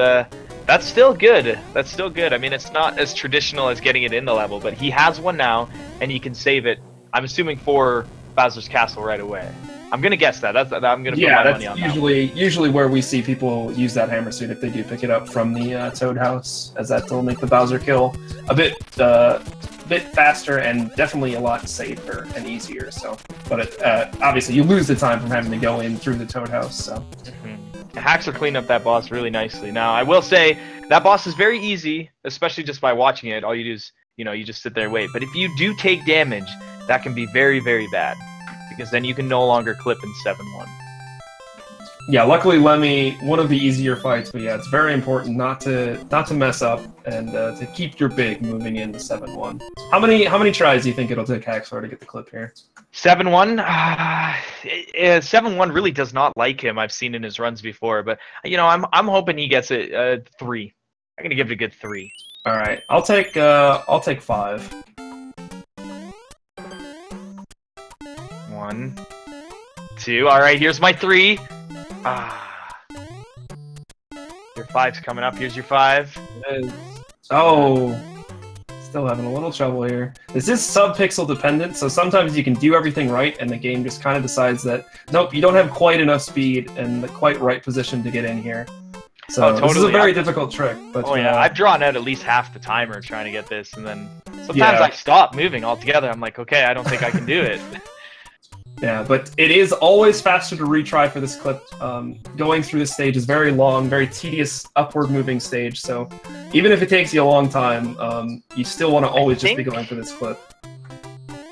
still good. That's still good. I mean, it's not as traditional as getting it in the level, but he has one now, and you can save it. I'm assuming for Bowser's Castle right away. I'm gonna guess that. I'm gonna put my money on that. Usually where we see people use that hammer suit if they do pick it up from the Toad House, as that will make the Bowser kill a bit faster and definitely a lot safer and easier. So, but obviously you lose the time from having to go in through the Toad House. So. Haxor cleaned up that boss really nicely. Now, I will say that boss is very easy, especially just by watching it. All you do is, you just sit there and wait. But if you do take damage, that can be very, very bad, because then you can no longer clip in 7-1. Yeah, luckily Lemmy, one of the easier fights, but yeah, it's very important not to mess up and to keep your big moving into 7-1. How many tries do you think it'll take Haxor to get the clip here? 7-1? 7-1 really does not like him. I've seen in his runs before, but I'm hoping he gets it 3. I'm gonna give it a good 3. All right, I'll take 5. 1, 2. All right, here's my 3. Your 5's coming up. Here's your 5. Oh, still having a little trouble here. This is sub-pixel dependent, so sometimes you can do everything right, and the game just kind of decides that, nope, you don't have quite enough speed and the quite right position to get in here. So totally. This is a very difficult trick. But, I've drawn out at least half the timer trying to get this, and then sometimes I stop moving altogether. I'm like, okay, I don't think I can do it. Yeah, but it is always faster to retry for this clip. Going through this stage is very long, very tedious, upward-moving stage, so even if it takes you a long time, you still want to always just be going for this clip.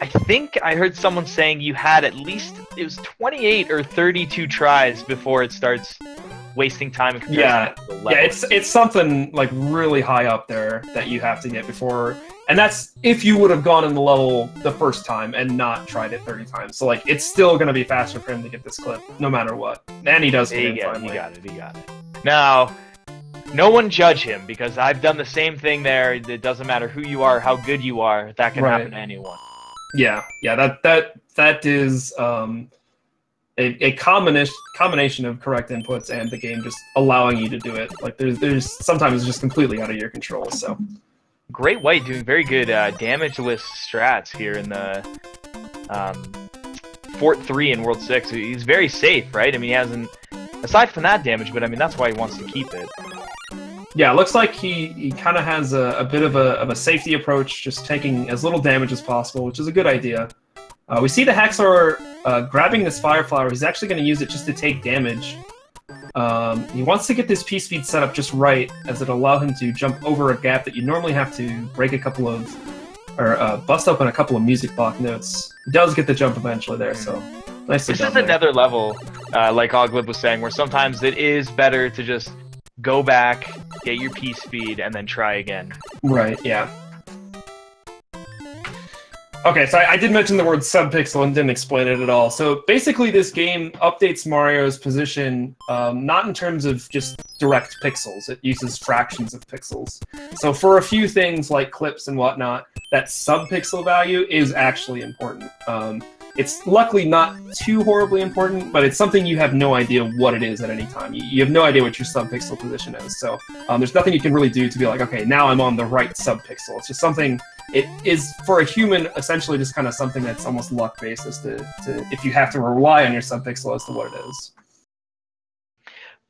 I think I heard someone saying you had at least, it was 28 or 32 tries before it starts wasting time in comparison to the level. Yeah, it's something like really high up there that you have to get before, and that's if you would have gone in the level the first time and not tried it 30 times. So like, it's still going to be faster for him to get this clip, no matter what. And he does get it finally. He got it. Now, no one judge him, because I've done the same thing there. It doesn't matter who you are, how good you are, that can happen to anyone. Yeah, that is a combination of correct inputs and the game just allowing you to do it. Like there's sometimes it's just completely out of your control. So Great White doing very good damageless strats here in the Fort 3 in World 6. He's very safe, right? I mean, he hasn't, aside from that damage, but I mean, that's why he wants to keep it. Yeah, it looks like he kind of has a bit of a safety approach, just taking as little damage as possible, which is a good idea. We see the Haxor grabbing this Fire Flower, he's actually going to use it just to take damage. He wants to get this P-Speed set up just right, as it'll allow him to jump over a gap that you normally have to break a couple of, or bust open a couple of music block notes. He does get the jump eventually there, so nicely This done is there. another level, like Oglib was saying, where sometimes it is better to just go back, get your P-Speed, and then try again. Right, yeah. Okay, so I did mention the word subpixel and didn't explain it at all. So basically this game updates Mario's position not in terms of just direct pixels. It uses fractions of pixels. So for a few things like clips and whatnot, that subpixel value is actually important. It's luckily not too horribly important, but it's something you have no idea what it is at any time. You have no idea what your subpixel position is. So there's nothing you can really do to be like, okay, now I'm on the right subpixel. It's just something... It is, for a human, essentially just kind of something that's almost luck-based as to if you have to rely on your subpixel as to what it is.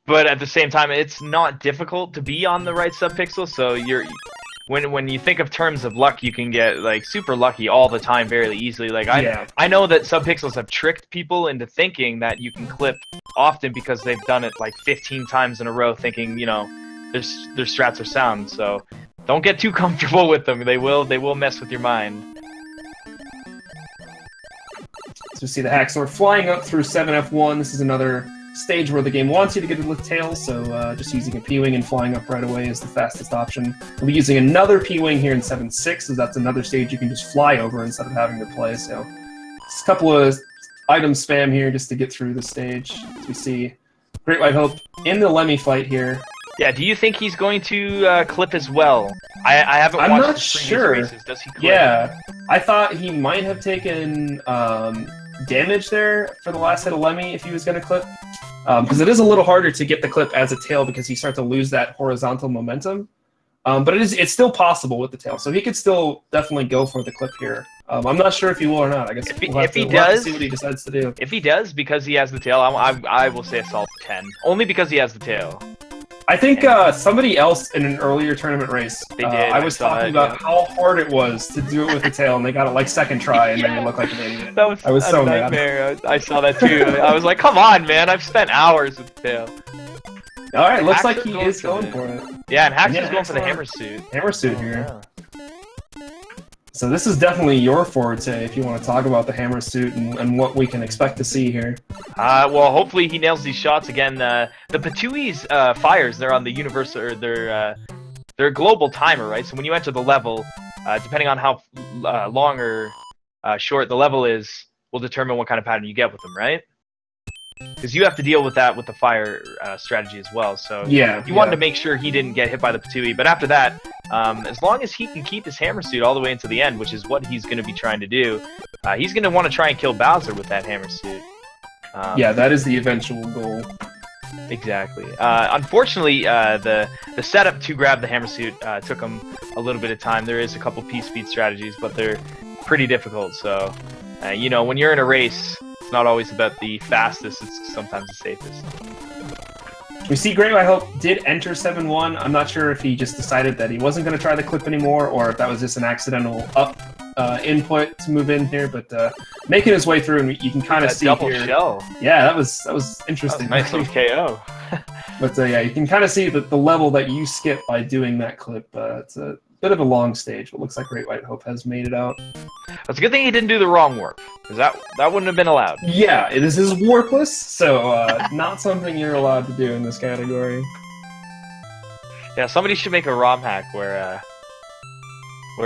But at the same time, it's not difficult to be on the right subpixel, so when you think of terms of luck, you can get like super lucky all the time very easily. Like I know that subpixels have tricked people into thinking that you can clip often because they've done it like 15 times in a row, thinking, you know, their strats are sound. So don't get too comfortable with them. They will mess with your mind. So we see the Haxor flying up through 7F1. This is another stage where the game wants you to get a lift tail, so just using a P-Wing and flying up right away is the fastest option. We'll be using another P-Wing here in 7.6, so that's another stage you can just fly over instead of having to play. So just a couple of item spam here just to get through the stage. As we see GreatWightHope in the Lemmy fight here. Yeah, do you think he's going to clip as well? I haven't watched I'm not the previous sure. races. Does he clip? Yeah, I thought he might have taken damage there for the last hit of Lemmy if he was going to clip. Because it is a little harder to get the clip as a tail because you start to lose that horizontal momentum. But it's still possible with the tail, so he could still definitely go for the clip here. I'm not sure if he will or not. I guess we'll have to see what he decides to do. If he does, because he has the tail, I will say a solid 10. Only because he has the tail. I think somebody else in an earlier tournament race, I was talking about how hard it was to do it with the tail, and they got it like second try, and then you look like an idiot. I was so nightmare. Mad. I saw that too. I was like, come on, man, I've spent hours with the tail. Alright, looks like he is going for it. Yeah, and Haxor's going for the hammer suit. Hammer suit here. Yeah. So this is definitely your forte if you want to talk about the hammer suit and what we can expect to see here. Well, hopefully he nails these shots again. The Patui's fires, they're on the universal, or they're a global timer, right? So when you enter the level, depending on how long or short the level is, will determine what kind of pattern you get with them, right? Because you have to deal with that with the fire strategy as well. So you wanted to make sure he didn't get hit by the Patui. But after that, as long as he can keep his hammer suit all the way into the end, which is what he's going to be trying to do, he's going to want to try and kill Bowser with that hammer suit. Yeah, that is the eventual goal. Exactly. Unfortunately, the setup to grab the hammer suit took him a little bit of time. There is a couple P-speed strategies, but they're pretty difficult. So, you know, when you're in a race, it's not always about the fastest, it's sometimes the safest. We see GreatWightHope did enter 7-1. I'm not sure if he just decided that he wasn't going to try the clip anymore, or if that was just an accidental up input to move in here, but making his way through, and you can kind of see double here. Shell. Yeah, that was interesting. That was nice little KO. But yeah, you can kind of see that the level that you skip by doing that clip. It's a bit of a long stage, but looks like GreatWightHope has made it out. It's a good thing he didn't do the wrong warp, because that wouldn't have been allowed. Yeah, it is warpless, so not something you're allowed to do in this category. Yeah, somebody should make a ROM hack where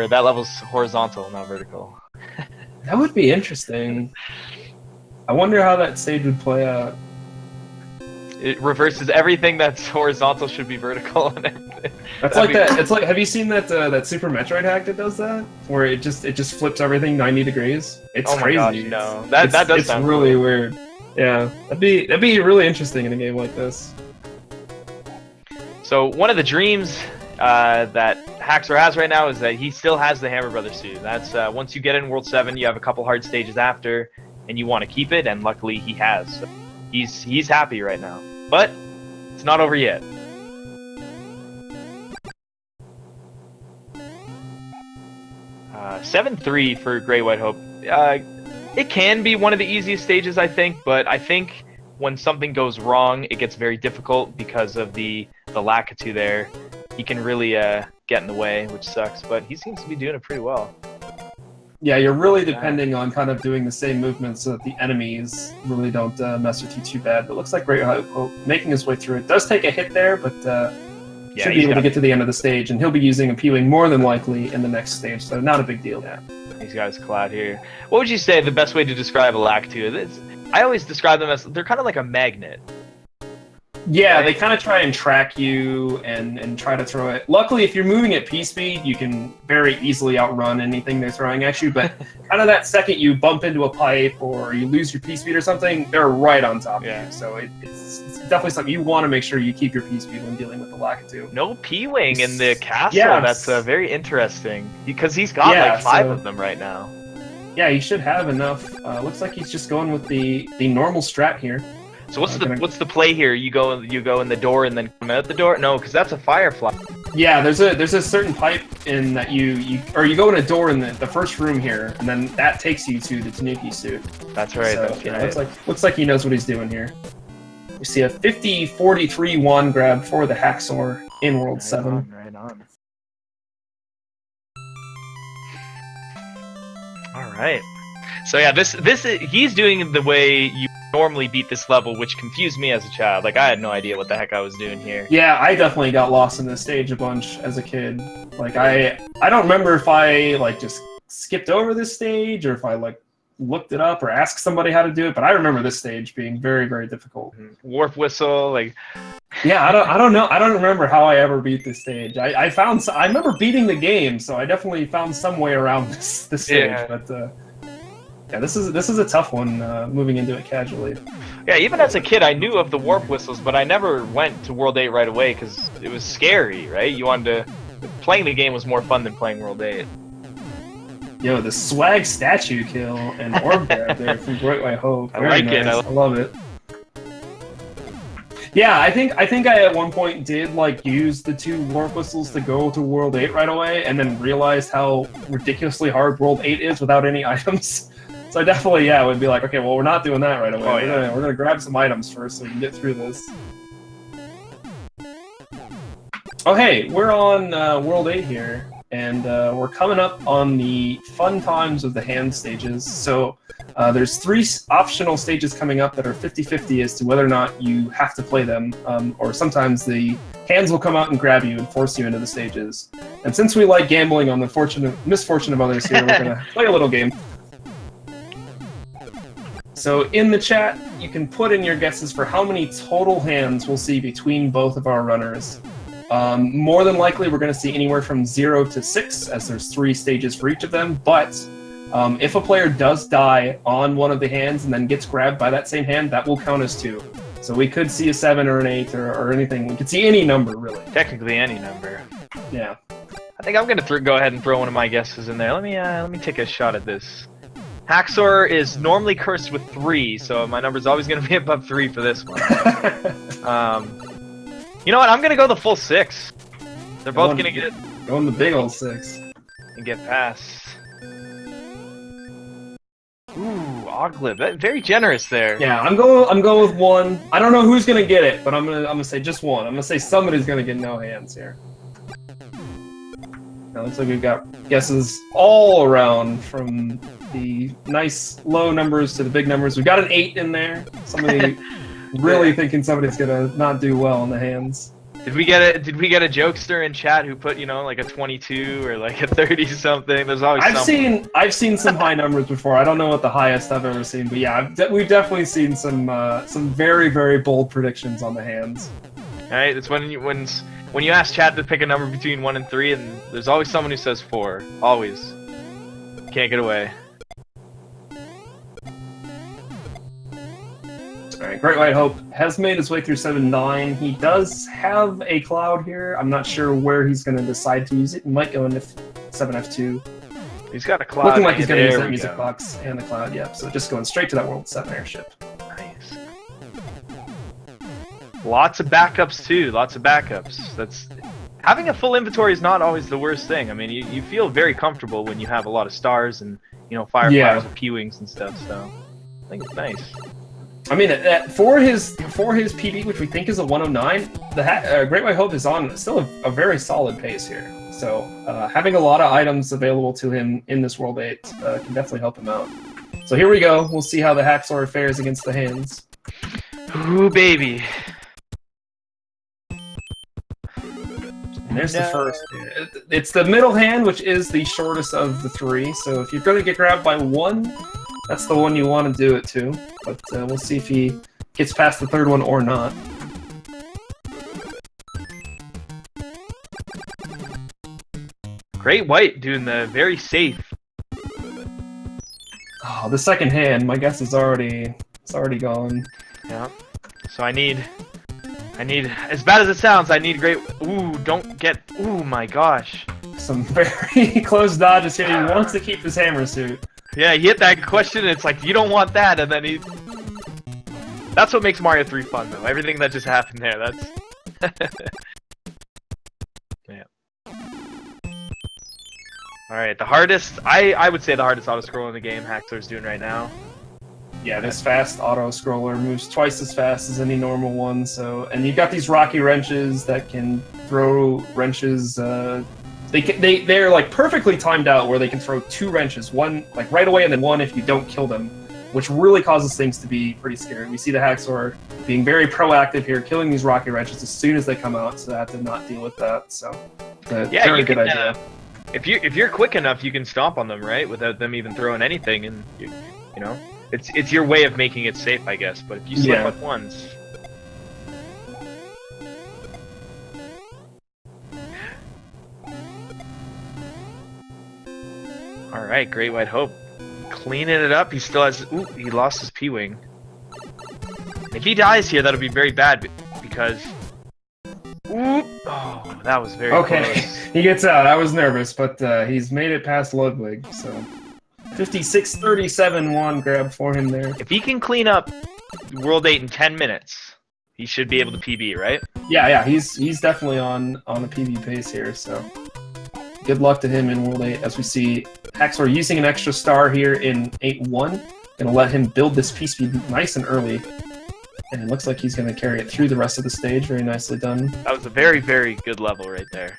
that level's horizontal, not vertical. That would be interesting. I wonder how that stage would play out. It reverses everything that's horizontal should be vertical. That's like that. It's like, have you seen that that Super Metroid hack that does that, where it just flips everything 90 degrees? It's crazy. Oh my gosh, no, that does sound really cool. weird. Yeah, that'd be really interesting in a game like this. So one of the dreams that Haxor has right now is that he still has the Hammer Brothers suit. That's once you get in World 7, you have a couple hard stages after, and you want to keep it, and luckily he has. So he's happy right now, but it's not over yet. Uh, 7-3 for GreatWightHope. It can be one of the easiest stages, I think, but I think when something goes wrong, it gets very difficult because of the Lakitu there. He can really get in the way, which sucks, but he seems to be doing it pretty well. Yeah, you're really depending on kind of doing the same movements so that the enemies really don't mess with you too bad. But it looks like GreatWightHope making his way through it. Does take a hit there, but should be able to get to the end of the stage, and he'll be using a P-Wing more than likely in the next stage, so not a big deal. Yeah, he's got his cloud here. What would you say the best way to describe a Lakitu is? I always describe them as they're kind of like a magnet. Yeah, right? They kind of try and track you and try to throw it. Luckily, if you're moving at P-speed, you can very easily outrun anything they're throwing at you, but kind of that second you bump into a pipe or you lose your P-speed or something, they're right on top of you. So it's definitely something you want to make sure you keep your P-speed when dealing with the Lakitu. No P-Wing in the castle. Yeah, that's very interesting because he's got like 5 of them right now. Yeah, he should have enough. Looks like he's just going with the normal strat here. So what's the play here? You go in the door and then come out the door? No, because that's a firefly. Yeah, there's a certain pipe in that you go in a door in the first room here, and then that takes you to the Tanuki suit. That's right. So, that's right. Looks like he knows what he's doing here. We see a 50-43 wand grab for the HaxOr in World 7. Right on. All right. So yeah, he's doing the way you normally beat this level, which confused me as a child. Like I had no idea what the heck I was doing here. Yeah, I definitely got lost in this stage a bunch as a kid. Like I don't remember if I like just skipped over this stage or if I like looked it up or asked somebody how to do it, but I remember this stage being very, very difficult. Warp whistle, like yeah, I don't know. I don't remember how I ever beat this stage. I remember beating the game, so I definitely found some way around this stage. Yeah. But yeah, this is a tough one moving into it casually. Yeah, even as a kid, I knew of the warp whistles, but I never went to World 8 right away because it was scary, right? You wanted to playing the game was more fun than playing World 8. Yo, the swag statue kill and orb grab there from GreatWightHope. I like it. I love it. Yeah, I think I at one point did like use the 2 warp whistles to go to World 8 right away, and then realized how ridiculously hard World 8 is without any items. So I definitely, would be like, okay, well, we're not doing that right away. We're gonna grab some items first so we can get through this. Oh, hey, we're on World 8 here, and we're coming up on the fun times of the hand stages. So there's 3 optional stages coming up that are 50-50 as to whether or not you have to play them, or sometimes the hands will come out and grab you and force you into the stages. And since we like gambling on the misfortune of others here, we're gonna play a little game. So in the chat, you can put in your guesses for how many total hands we'll see between both of our runners. More than likely, we're going to see anywhere from 0 to 6, as there's 3 stages for each of them. But if a player does die on one of the hands and then gets grabbed by that same hand, that will count as 2. So we could see a 7 or an 8 or anything. We could see any number, really. Technically any number. Yeah. I think I'm going to go ahead and throw one of my guesses in there. Let me take a shot at this. HaxOr is normally cursed with 3, so my number's always going to be above 3 for this one. You know what? I'm going to go the full 6. They're both going to get... Going the big old 6. And get past. Ooh, Oglib. Very generous there. Yeah, I'm going with 1. I don't know who's going to get it, but I'm gonna say just 1. I'm going to say somebody's going to get no hands here. Now, looks like we've got guesses all around from the nice low numbers to the big numbers. We've got an 8 in there. Somebody really thinking somebody's gonna not do well in the hands. Did we get a jokester in chat who put, like a 22 or like a 30 something? There's always I've seen some high numbers before. I don't know what the highest I've ever seen, but yeah, we've definitely seen some very, very bold predictions on the hands. All right, it's when you ask chat to pick a number between 1 and 3, and there's always someone who says 4. Always. Can't get away. Alright, GreatWightHope has made his way through 7-9. He does have a cloud here. I'm not sure where he's going to decide to use it. He might go into 7F2. He's got a cloud. Looking like he's going to use that music box and the cloud, yep. So just going straight to that World 7 airship. Nice. Lots of backups, too. Lots of backups. having a full inventory is not always the worst thing. I mean, you feel very comfortable when you have a lot of stars and, you know, fireflies and P-wings and stuff, so I think it's nice. I mean, for his PB, which we think is a 109, the GreatWightHope is on still a very solid pace here. So having a lot of items available to him in this World 8 can definitely help him out. So here we go. We'll see how the TheHaxor fares against the hands. Ooh, baby. And there's the first. It's the middle hand, which is the shortest of the three. So if you're going to get grabbed by one, that's the one you want to do it to. But we'll see if he gets past the third one or not. Great White doing the very safe. Oh, the second hand, my guess is already gone. Yeah. So I need, as bad as it sounds, I need great. Ooh, don't get. Ooh, my gosh. Some very close dodges here. He wants to keep his hammer suit. Yeah, he hit that question, and it's like you don't want that, and then he. That's what makes Mario 3 fun, though. Everything that just happened there. That's. Yeah. All right, the hardest. I would say the hardest auto scroll in the game. TheHaxor's doing right now. Yeah, this fast auto scroller moves twice as fast as any normal one. So, and you've got these rocky wrenches that can throw wrenches. They're like perfectly timed out where they can throw two wrenches, one like right away and then one if you don't kill them, which really causes things to be pretty scary. We see the TheHaxor being very proactive here, killing these rocky wrenches as soon as they come out, so I have to not deal with that. So, yeah, very good idea. If you're quick enough, you can stomp on them, right, without them even throwing anything, and you know, it's your way of making it safe, I guess. But if you slip up once. All right, GreatWightHope cleaning it up. He still has. Ooh, he lost his P-wing. If he dies here, that'll be very bad because. Ooh, oh, that was very close. He gets out. I was nervous, but he's made it past Ludwig. So 56-37-1 grab for him there. If he can clean up World 8 in 10 minutes, he should be able to PB, right? Yeah, he's definitely on a PB pace here. So good luck to him in World 8 as we see TheHaxor using an extra star here in 8-1. Gonna let him build this piece be nice and early. And it looks like he's going to carry it through the rest of the stage. Very nicely done. That was a very, very good level right there.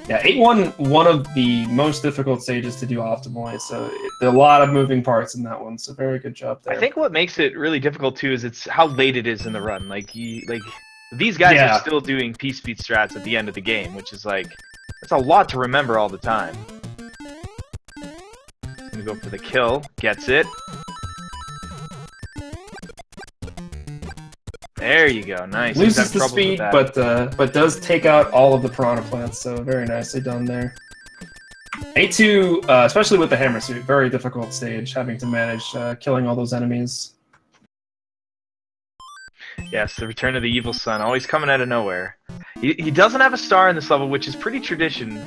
Yeah, 8-1, one of the most difficult stages to do optimally. So there are a lot of moving parts in that one. So very good job there. I think what makes it really difficult too is it's how late it is in the run. Like these guys are still doing piece speed strats at the end of the game, which is like that's a lot to remember all the time. Gonna go for the kill. Gets it. There you go, nice. Loses the speed, but does take out all of the piranha plants, so very nicely done there. 8-2, especially with the hammer suit, very difficult stage, having to manage killing all those enemies. Yes, the return of the evil son, always coming out of nowhere. He doesn't have a star in this level, which is pretty tradition.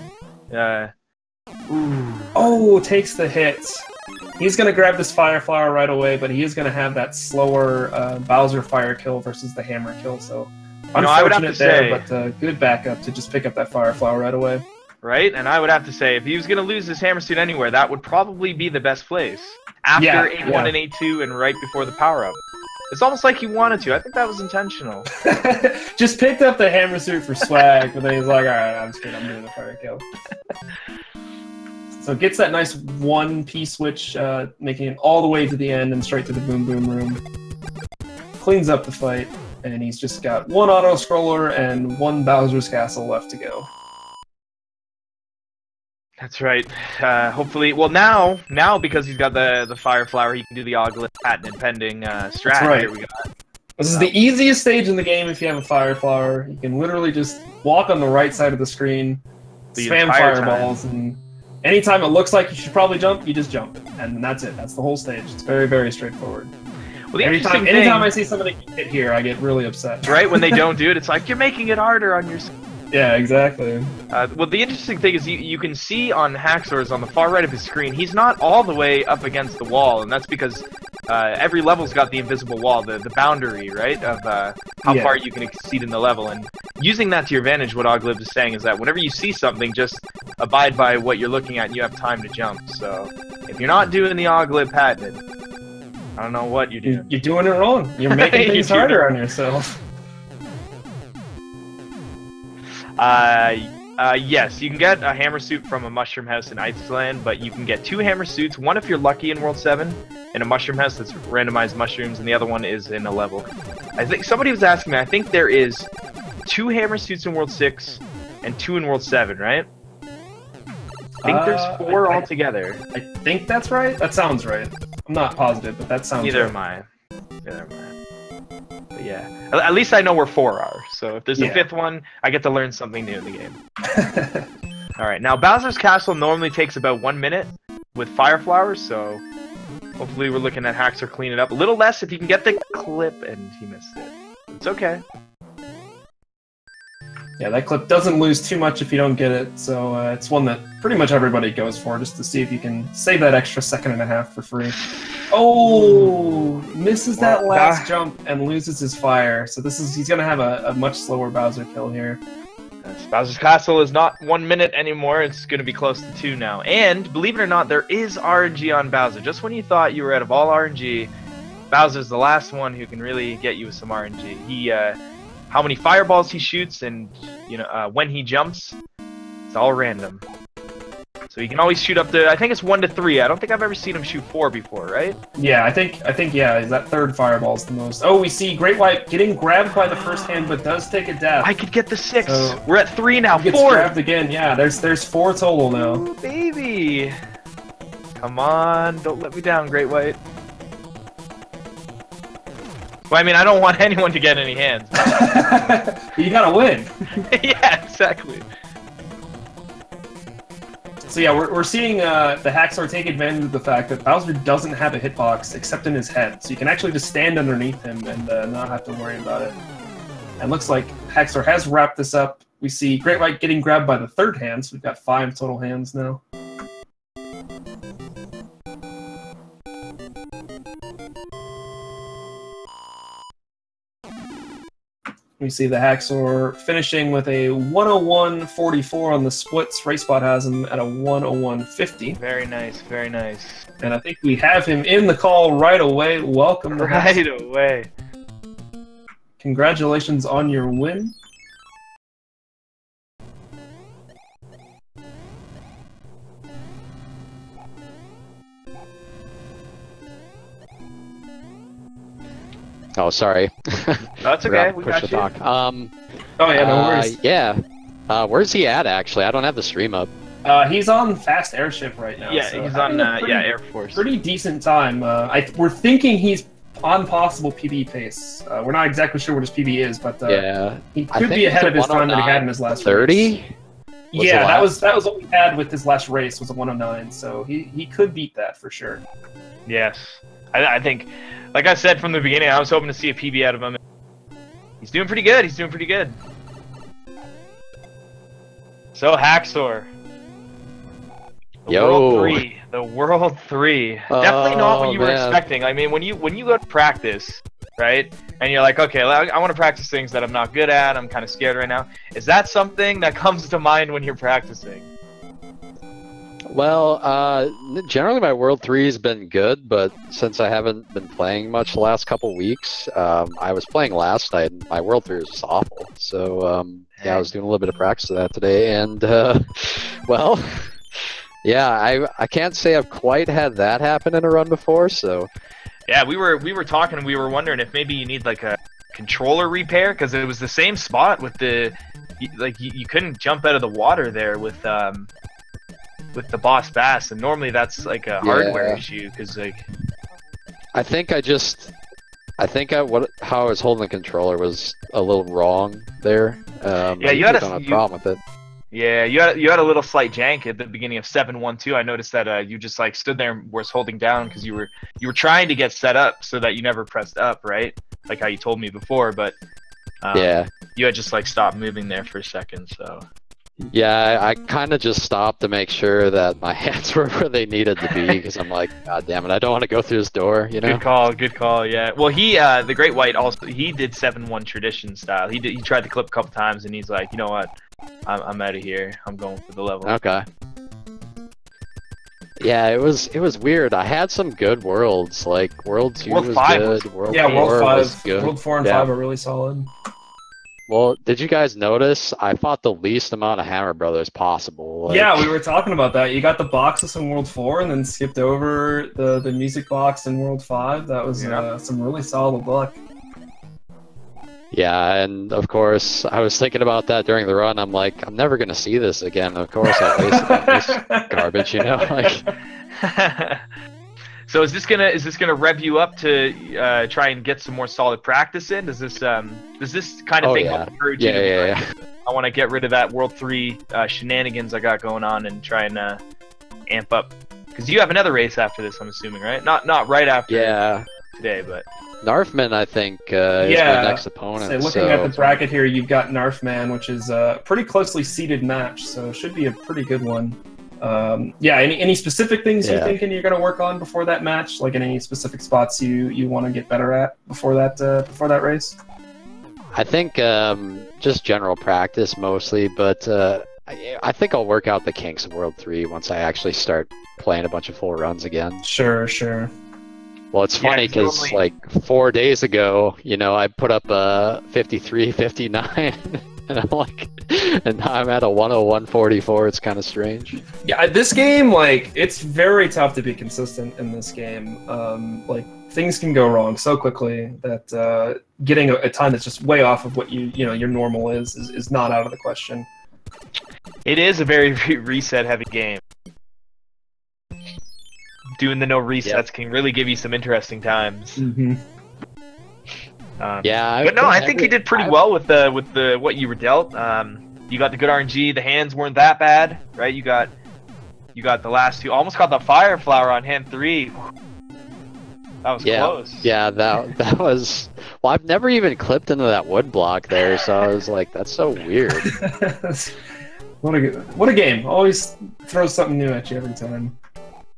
Ooh. Oh, takes the hit. He's going to grab this Fire Flower right away, but he is going to have that slower Bowser fire kill versus the hammer kill, so unfortunate there, but good backup to just pick up that Fire Flower right away. Right, and I would have to say, if he was going to lose his hammer suit anywhere, that would probably be the best place. After 8-1 and 8-2 and right before the power-up. It's almost like he wanted to. I think that was intentional. Just picked up the hammer suit for swag, but then he's like, alright, I'm scared, I'm doing the fire kill. So gets that nice one-piece switch, making it all the way to the end and straight to the Boom Boom room. Cleans up the fight, and he's just got one auto-scroller and one Bowser's Castle left to go. That's right. Hopefully, well now because he's got the Fire Flower, he can do the Oglet patent and pending strat. That's right. Here we go. This is the easiest stage in the game if you have a Fire Flower. You can literally just walk on the right side of the screen, spam fireballs, and anytime it looks like you should probably jump, you just jump. And that's it. That's the whole stage. It's very, very straightforward. Well, anytime I see somebody hit here, I get really upset. Right? When they don't do it, it's like, you're making it harder on yourself. Yeah, exactly. Well, the interesting thing is you can see on TheHaxor's on the far right of his screen, he's not all the way up against the wall, and that's because every level's got the invisible wall, the boundary, right, of how far you can exceed in the level, and using that to your advantage, what Oglib is saying is that whenever you see something, just abide by what you're looking at and you have time to jump. So if you're not doing the Oglib patented, I don't know what you're doing. You're doing it wrong. You're making things harder on yourself. Yes, you can get a hammer suit from a mushroom house in Iceland, but you can get 2 hammer suits, one if you're lucky in World 7, in a mushroom house that's randomized mushrooms, and the other one is in a level. I think somebody was asking me, I think there is 2 hammer suits in World 6 and 2 in World 7, right? I think there's 4 altogether. I think that's right. That sounds right. I'm not positive, but that sounds Neither right. am I. Neither am I. But yeah, at least I know where 4 are. So if there's a 5th one, I get to learn something new in the game. All right, now Bowser's Castle normally takes about 1 minute with fire flowers, so hopefully we're looking at HaxOr clean it up a little less if you can get the clip, and he missed it. It's okay. Yeah, that clip doesn't lose too much if you don't get it, so it's one that pretty much everybody goes for, just to see if you can save that extra 1.5 seconds for free. Oh, misses that last jump and loses his fire, so he's gonna have a much slower Bowser kill here. Yes, Bowser's Castle is not 1 minute anymore, it's gonna be close to 2 now. And, believe it or not, there is RNG on Bowser. Just when you thought you were out of all RNG, Bowser's the last one who can really get you with some RNG. He, how many fireballs he shoots and, you know, when he jumps, it's all random. So he can always shoot up to, I think it's 1 to 3. I don't think I've ever seen him shoot 4 before, right? Yeah, I think yeah, that 3rd fireball's the most. Oh, we see Great White getting grabbed by the first hand, but does take a death. I could get the 6. So we're at 3 now. 4. Gets grabbed again. Yeah, there's 4 total now. Ooh, baby. Come on, don't let me down, Great White. Well, I mean, I don't want anyone to get any hands. You gotta win. Yeah, exactly. So yeah, we're seeing the HaxOr take advantage of the fact that Bowser doesn't have a hitbox except in his head, so you can actually just stand underneath him and not have to worry about it. And looks like HaxOr has wrapped this up. We see Great White getting grabbed by the 3rd hand, so we've got 5 total hands now. We see the HaxOr finishing with a 101.44 on the splits. RaceBot has him at a 101.50. Very nice, very nice. And I think we have him in the call right away. Welcome to right away. Congratulations on your win. Oh, sorry. That's okay. We got you. Talk. Oh yeah, no worries. Yeah. Where's he at? Actually, I don't have the stream up. He's on Fast Airship right now. Yeah, so he's on Air Force. Pretty decent time. We're thinking he's on possible PB pace. We're not exactly sure what his PB is, but yeah, he could be ahead of his time that he had in his last 30. Race. Yeah, that was what we had with his last race, was a 109. So he could beat that for sure. Yes, I think, like I said from the beginning, I was hoping to see a PB out of him. He's doing pretty good. He's doing pretty good. So HaxOr. The World 3. Definitely not what you were expecting. I mean, when you go to practice, right? And you're like, okay, I want to practice things that I'm not good at. I'm kind of scared right now. Is that something that comes to mind when you're practicing? Well, generally my World 3 has been good, but since I haven't been playing much the last couple weeks, I was playing last night, and my World 3 was just awful. So, yeah, I was doing a little bit of practice of that today, and, well... Yeah, I can't say I've quite had that happen in a run before, so... Yeah, we were talking, and we were wondering if maybe you need, like, a controller repair, because it was the same spot with the... Like, you couldn't jump out of the water there with the Boss Bass, and normally that's, like, a hardware issue, because, like... I think how I was holding the controller was a little wrong there. Yeah, you had a problem with it. Yeah, you had a little slight jank at the beginning of 7-1-2. I noticed that you just like stood there and was holding down because you were trying to get set up so that you never pressed up, right? Like how you told me before, but yeah, you had just like stopped moving there for a second. So Yeah, I kind of just stopped to make sure that my hands were where they needed to be, because I'm like, God damn it, I don't want to go through this door, you know? Good call, yeah. Well, he, the Great White also, he did 7-1 tradition style. He tried the clip a couple times, and he's like, you know what, I'm out of here. I'm going for the level. Okay. Yeah, it was weird. I had some good worlds, like World 2 World was 5 good, was- World Yeah, 4 World was 5, good. World 4 and Yeah. 5 are really solid. Well, did you guys notice I fought the least amount of Hammer Brothers possible? Like, Yeah, we were talking about that. You got the boxes in World 4 and then skipped over the music box in World 5. That was some really solid luck. Yeah, and of course, I was thinking about that during the run. I'm like, I'm never gonna see this again. Of course, I wasted all this garbage, you know? Like, So is this gonna rev you up to try and get some more solid practice in? Does this kind of thing help encourage you? Yeah. I want to get rid of that World 3 shenanigans I got going on and try and amp up. Because you have another race after this, I'm assuming, right? Not right after today, but Narfman, I think, is my next opponent. So looking at the bracket here, you've got Narfman, which is a pretty closely seeded match, so it should be a pretty good one. Any specific things you're thinking you're going to work on before that match? Like any specific spots you want to get better at before that race? I think just general practice mostly, but I think I'll work out the kinks of World 3 once I actually start playing a bunch of full runs again. Sure. Well, it's funny because like 4 days ago, you know, I put up a 53, 59. And I'm like, and now I'm at a 101.44. It's kind of strange. Yeah, this game, like, it's very tough to be consistent in this game. Like, things can go wrong so quickly that getting a time that's just way off of what your normal is not out of the question. It is a very reset-heavy game. Doing the no resets can really give you some interesting times. Mm-hmm. But no, I think you did pretty well with the what you were dealt. You got the good RNG. The hands weren't that bad, right? You got the last two. Almost got the fire flower on hand 3. That was close. Yeah, that was. Well, I've never even clipped into that wood block there, so I was like, that's so weird. What a game! Always throws something new at you every time.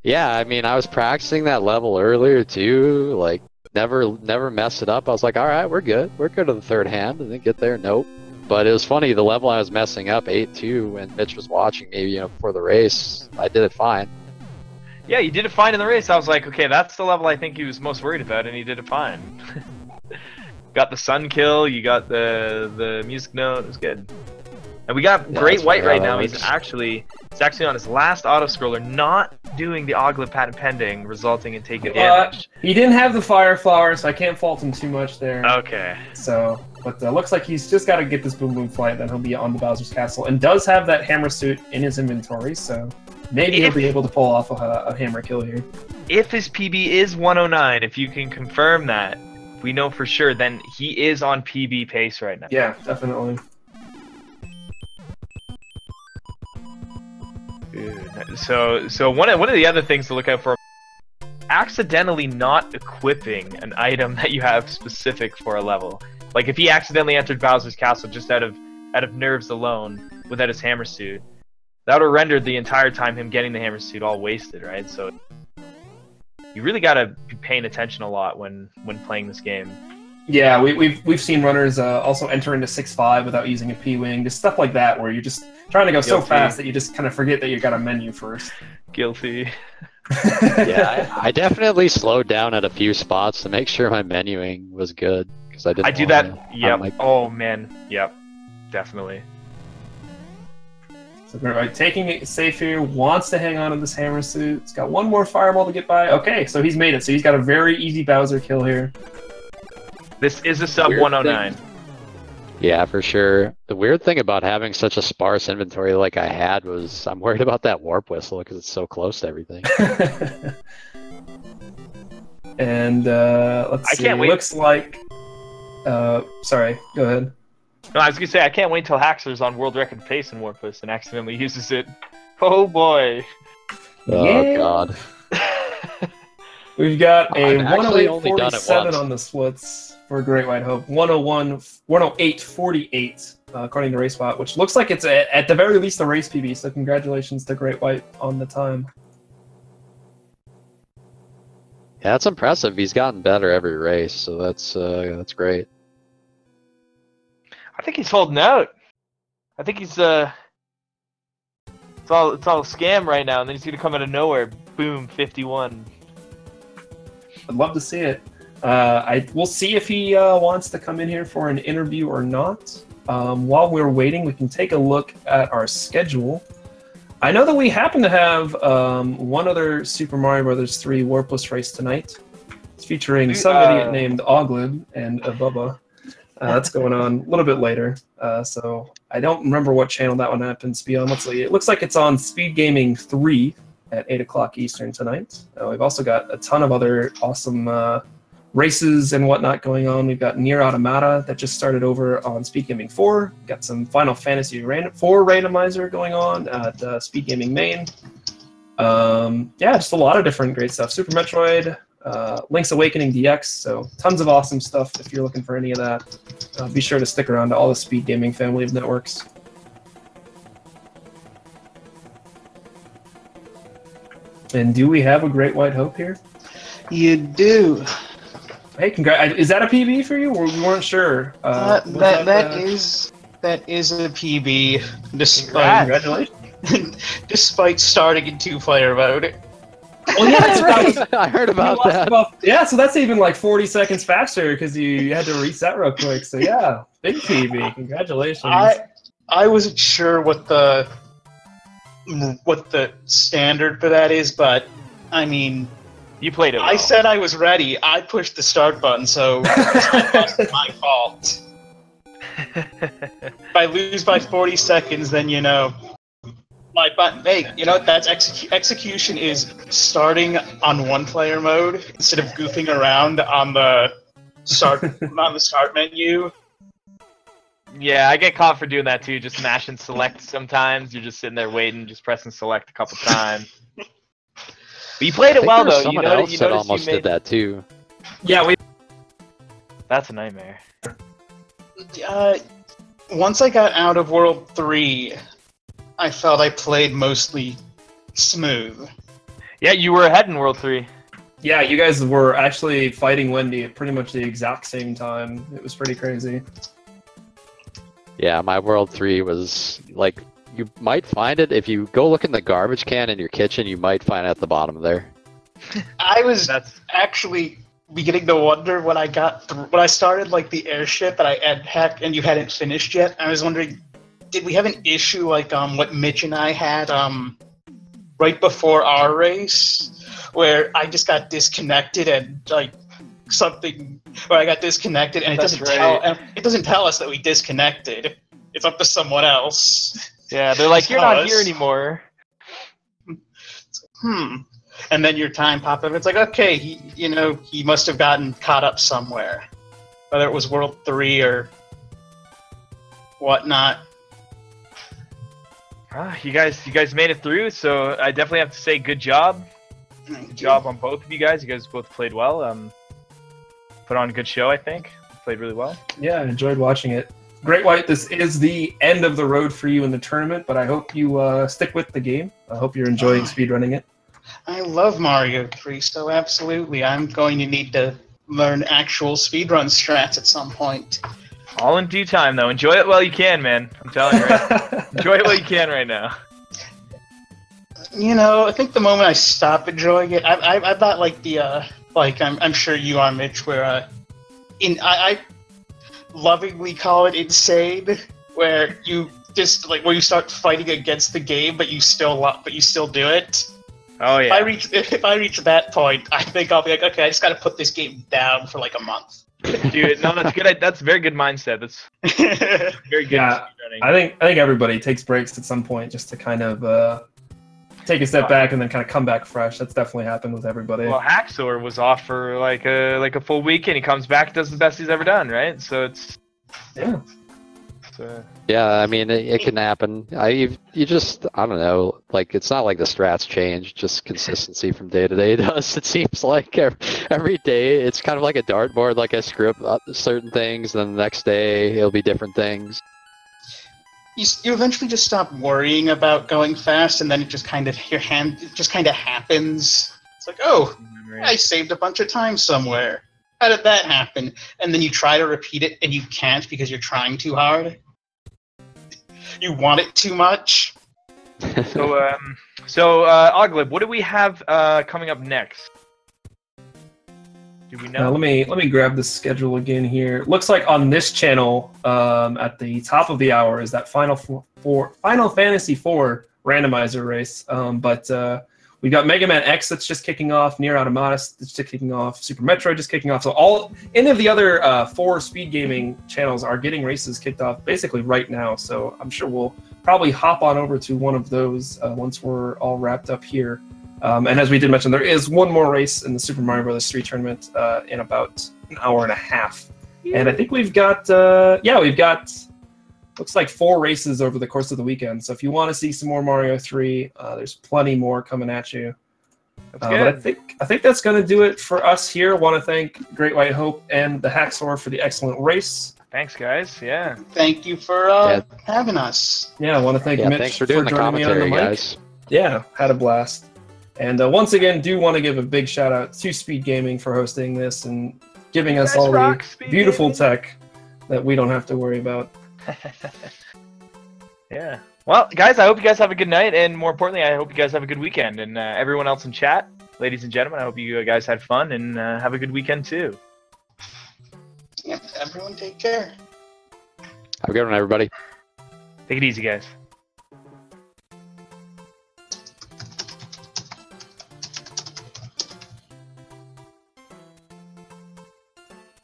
Yeah, I mean, I was practicing that level earlier too. Like, never messed it up. I was like, all right, we're good. We're good to the third hand. And then get there, nope. But it was funny, the level I was messing up, 8-2, when Mitch was watching me, you know, before the race, I did it fine. Yeah, you did it fine in the race. I was like, okay, that's the level I think he was most worried about, and he did it fine. Got the sun kill, you got the music note, it was good. And we got Great White right now. He's actually on his last auto-scroller, not doing the Oglet patent pending, resulting in taking damage. He didn't have the fire flower, so I can't fault him too much there. Okay. So, but looks like he's just got to get this Boom Boom Flight, then he'll be on the Bowser's Castle, and does have that hammer suit in his inventory, so maybe he'll be able to pull off a hammer kill here. If his PB is 109, if you can confirm that, we know for sure, then he is on PB pace right now. Yeah, definitely. So one of the other things to look out for, accidentally not equipping an item that you have specific for a level. Like if he accidentally entered Bowser's Castle just out of nerves alone without his hammer suit, that would have rendered the entire time him getting the hammer suit all wasted, right? So you really gotta be paying attention a lot when playing this game. Yeah, we've seen runners also enter into 6-5 without using a P-Wing, just stuff like that, where you're just trying to go so fast that you just kind of forget that you got a menu first. Guilty. Yeah, I definitely slowed down at a few spots to make sure my menuing was good, because I didn't. I do that. Yep. Oh man. Yep. Definitely. So Great taking it safe here, wants to hang on to this hammer suit. It's got one more fireball to get by. Okay, so he's made it. So he's got a very easy Bowser kill here. This is a sub 109. Yeah, for sure. The weird thing about having such a sparse inventory like I had was I'm worried about that warp whistle because it's so close to everything. And let's see. Can't wait. Looks like. Sorry, go ahead. No, I was gonna say I can't wait until TheHaxor's on world record pace in Warpless and accidentally uses it. Oh boy. Oh god. We've got a I've actually only done it 108.47 once. on the splits for GreatWightHope. 108.48 according to RaceBot, which looks like it's at the very least a race PB. So congratulations to Great White on the time. Yeah, that's impressive. He's gotten better every race, so that's great. I think he's holding out. I think he's it's all a scam right now, and then he's gonna come out of nowhere. Boom, 51. I'd love to see it. We'll see if he wants to come in here for an interview or not. While we're waiting, we can take a look at our schedule. I know that we happen to have one other Super Mario Bros. 3 Warpless race tonight. It's featuring some idiot named Oglib and Bubba. That's going on a little bit later. So I don't remember what channel that one happens to be on. Let's see. It looks like it's on Speed Gaming 3 at 8 o'clock Eastern tonight. We've also got a ton of other awesome races and whatnot going on. We've got Nier Automata that just started over on Speed Gaming 4. Got some Final Fantasy 4 randomizer going on at Speed Gaming Main. Yeah, just a lot of different great stuff. Super Metroid, Link's Awakening DX, so tons of awesome stuff if you're looking for any of that. Be sure to stick around to all the Speed Gaming family of networks. And do we have a GreatWightHope here? You do. Hey, is that a PB for you? We weren't sure. That is a PB. Congratulations. Despite starting in 2-player mode. Oh yeah, that's right. I heard about that. Yeah, so that's even like 40 seconds faster because you had to reset real quick. So yeah, big PB. Congratulations. I wasn't sure what the standard for that is, but I mean, you played it well. I said I was ready. I pushed the start button, so it's my fault. If I lose by 40 seconds, then you know. My button. Hey, you know that's execution is starting on 1-player mode instead of goofing around on the start menu. Yeah, I get caught for doing that too. Just mashing select sometimes. You're just sitting there waiting, just pressing select a couple times. But you played it well though. Someone else that almost did that too. Yeah, That's a nightmare. Once I got out of World 3. I felt I played mostly smooth. Yeah, you were ahead in World 3. Yeah, you guys were actually fighting Wendy at pretty much the exact same time. It was pretty crazy. Yeah, my World 3 was, like, you might find it, if you go look in the garbage can in your kitchen, you might find it at the bottom there. I was actually beginning to wonder when I started, like, the airship and you hadn't finished yet, I was wondering, did we have an issue like what Mitch and I had right before our race, where I just got disconnected and like something where I got disconnected and it doesn't tell us that we disconnected. It's up to someone else. Yeah, they're like, you're not here anymore. And then your time popped up. It's like, okay, he must have gotten caught up somewhere, whether it was World 3 or whatnot. You guys made it through, so I definitely have to say good job. Good job on both of you guys. You guys both played well. Put on a good show, I think. Played really well. Yeah, I enjoyed watching it. Great White, this is the end of the road for you in the tournament, but I hope you stick with the game. I hope you're enjoying speedrunning it. I love Mario 3, so absolutely. I'm going to need to learn actual speedrun strats at some point. All in due time, though. Enjoy it while you can, man. I'm telling you, right? Enjoy it while you can right now. You know, I think the moment I stop enjoying it, I'm not like the like I'm sure you are, Mitch, where I lovingly call it insane, where you just where you start fighting against the game, but you still do it. Oh yeah. If I reach that point, I think I'll be like, okay, I just got to put this game down for like a month. Dude, no, that's good. That's a very good mindset. That's very good. Yeah, I think everybody takes breaks at some point just to kind of take a step back and then kind of come back fresh. That's definitely happened with everybody. Well, HaxOr was off for like a full week, and he comes back, does the best he's ever done, right? So it's yeah. I mean, it can happen. You just, I don't know. Like, it's not like the strats change. Just consistency from day to day does. It seems like every day it's kind of like a dartboard. Like I script up certain things, then the next day it'll be different things. you eventually just stop worrying about going fast, and then it just kind of it just kind of happens. It's like, oh, I saved a bunch of time somewhere. How did that happen? And then you try to repeat it, and you can't because you're trying too hard. You want it too much. So, Oglib, what do we have coming up next? Do we know? Let me grab the schedule again here. Looks like on this channel, at the top of the hour, is that Final Fantasy IV randomizer race. But we've got Mega Man X that's just kicking off, Nier Automata that's just kicking off, Super Metroid just kicking off. So any of the other 4 speed gaming channels are getting races kicked off basically right now. So I'm sure we'll probably hop on over to one of those once we're all wrapped up here. And as we did mention, there is one more race in the Super Mario Bros. 3 tournament in about an hour and a half. And I think we've got, looks like 4 races over the course of the weekend. So if you want to see some more Mario 3, there's plenty more coming at you. But I think that's going to do it for us here. I want to thank GreatWightHope and TheHaxor for the excellent race. Thanks, guys. Yeah. Thank you for having us. Yeah, I want to thank Mitch thanks for doing the commentary, guys. Yeah, had a blast. And once again, do want to give a big shout out to Speed Gaming for hosting this and giving us all the beautiful tech that we don't have to worry about. Yeah. Well, guys, I hope you guys have a good night, and more importantly, I hope you guys have a good weekend. And everyone else in chat, ladies and gentlemen, I hope you guys had fun and have a good weekend too. Yeah, everyone take care. Have a good one, everybody. Take it easy, guys.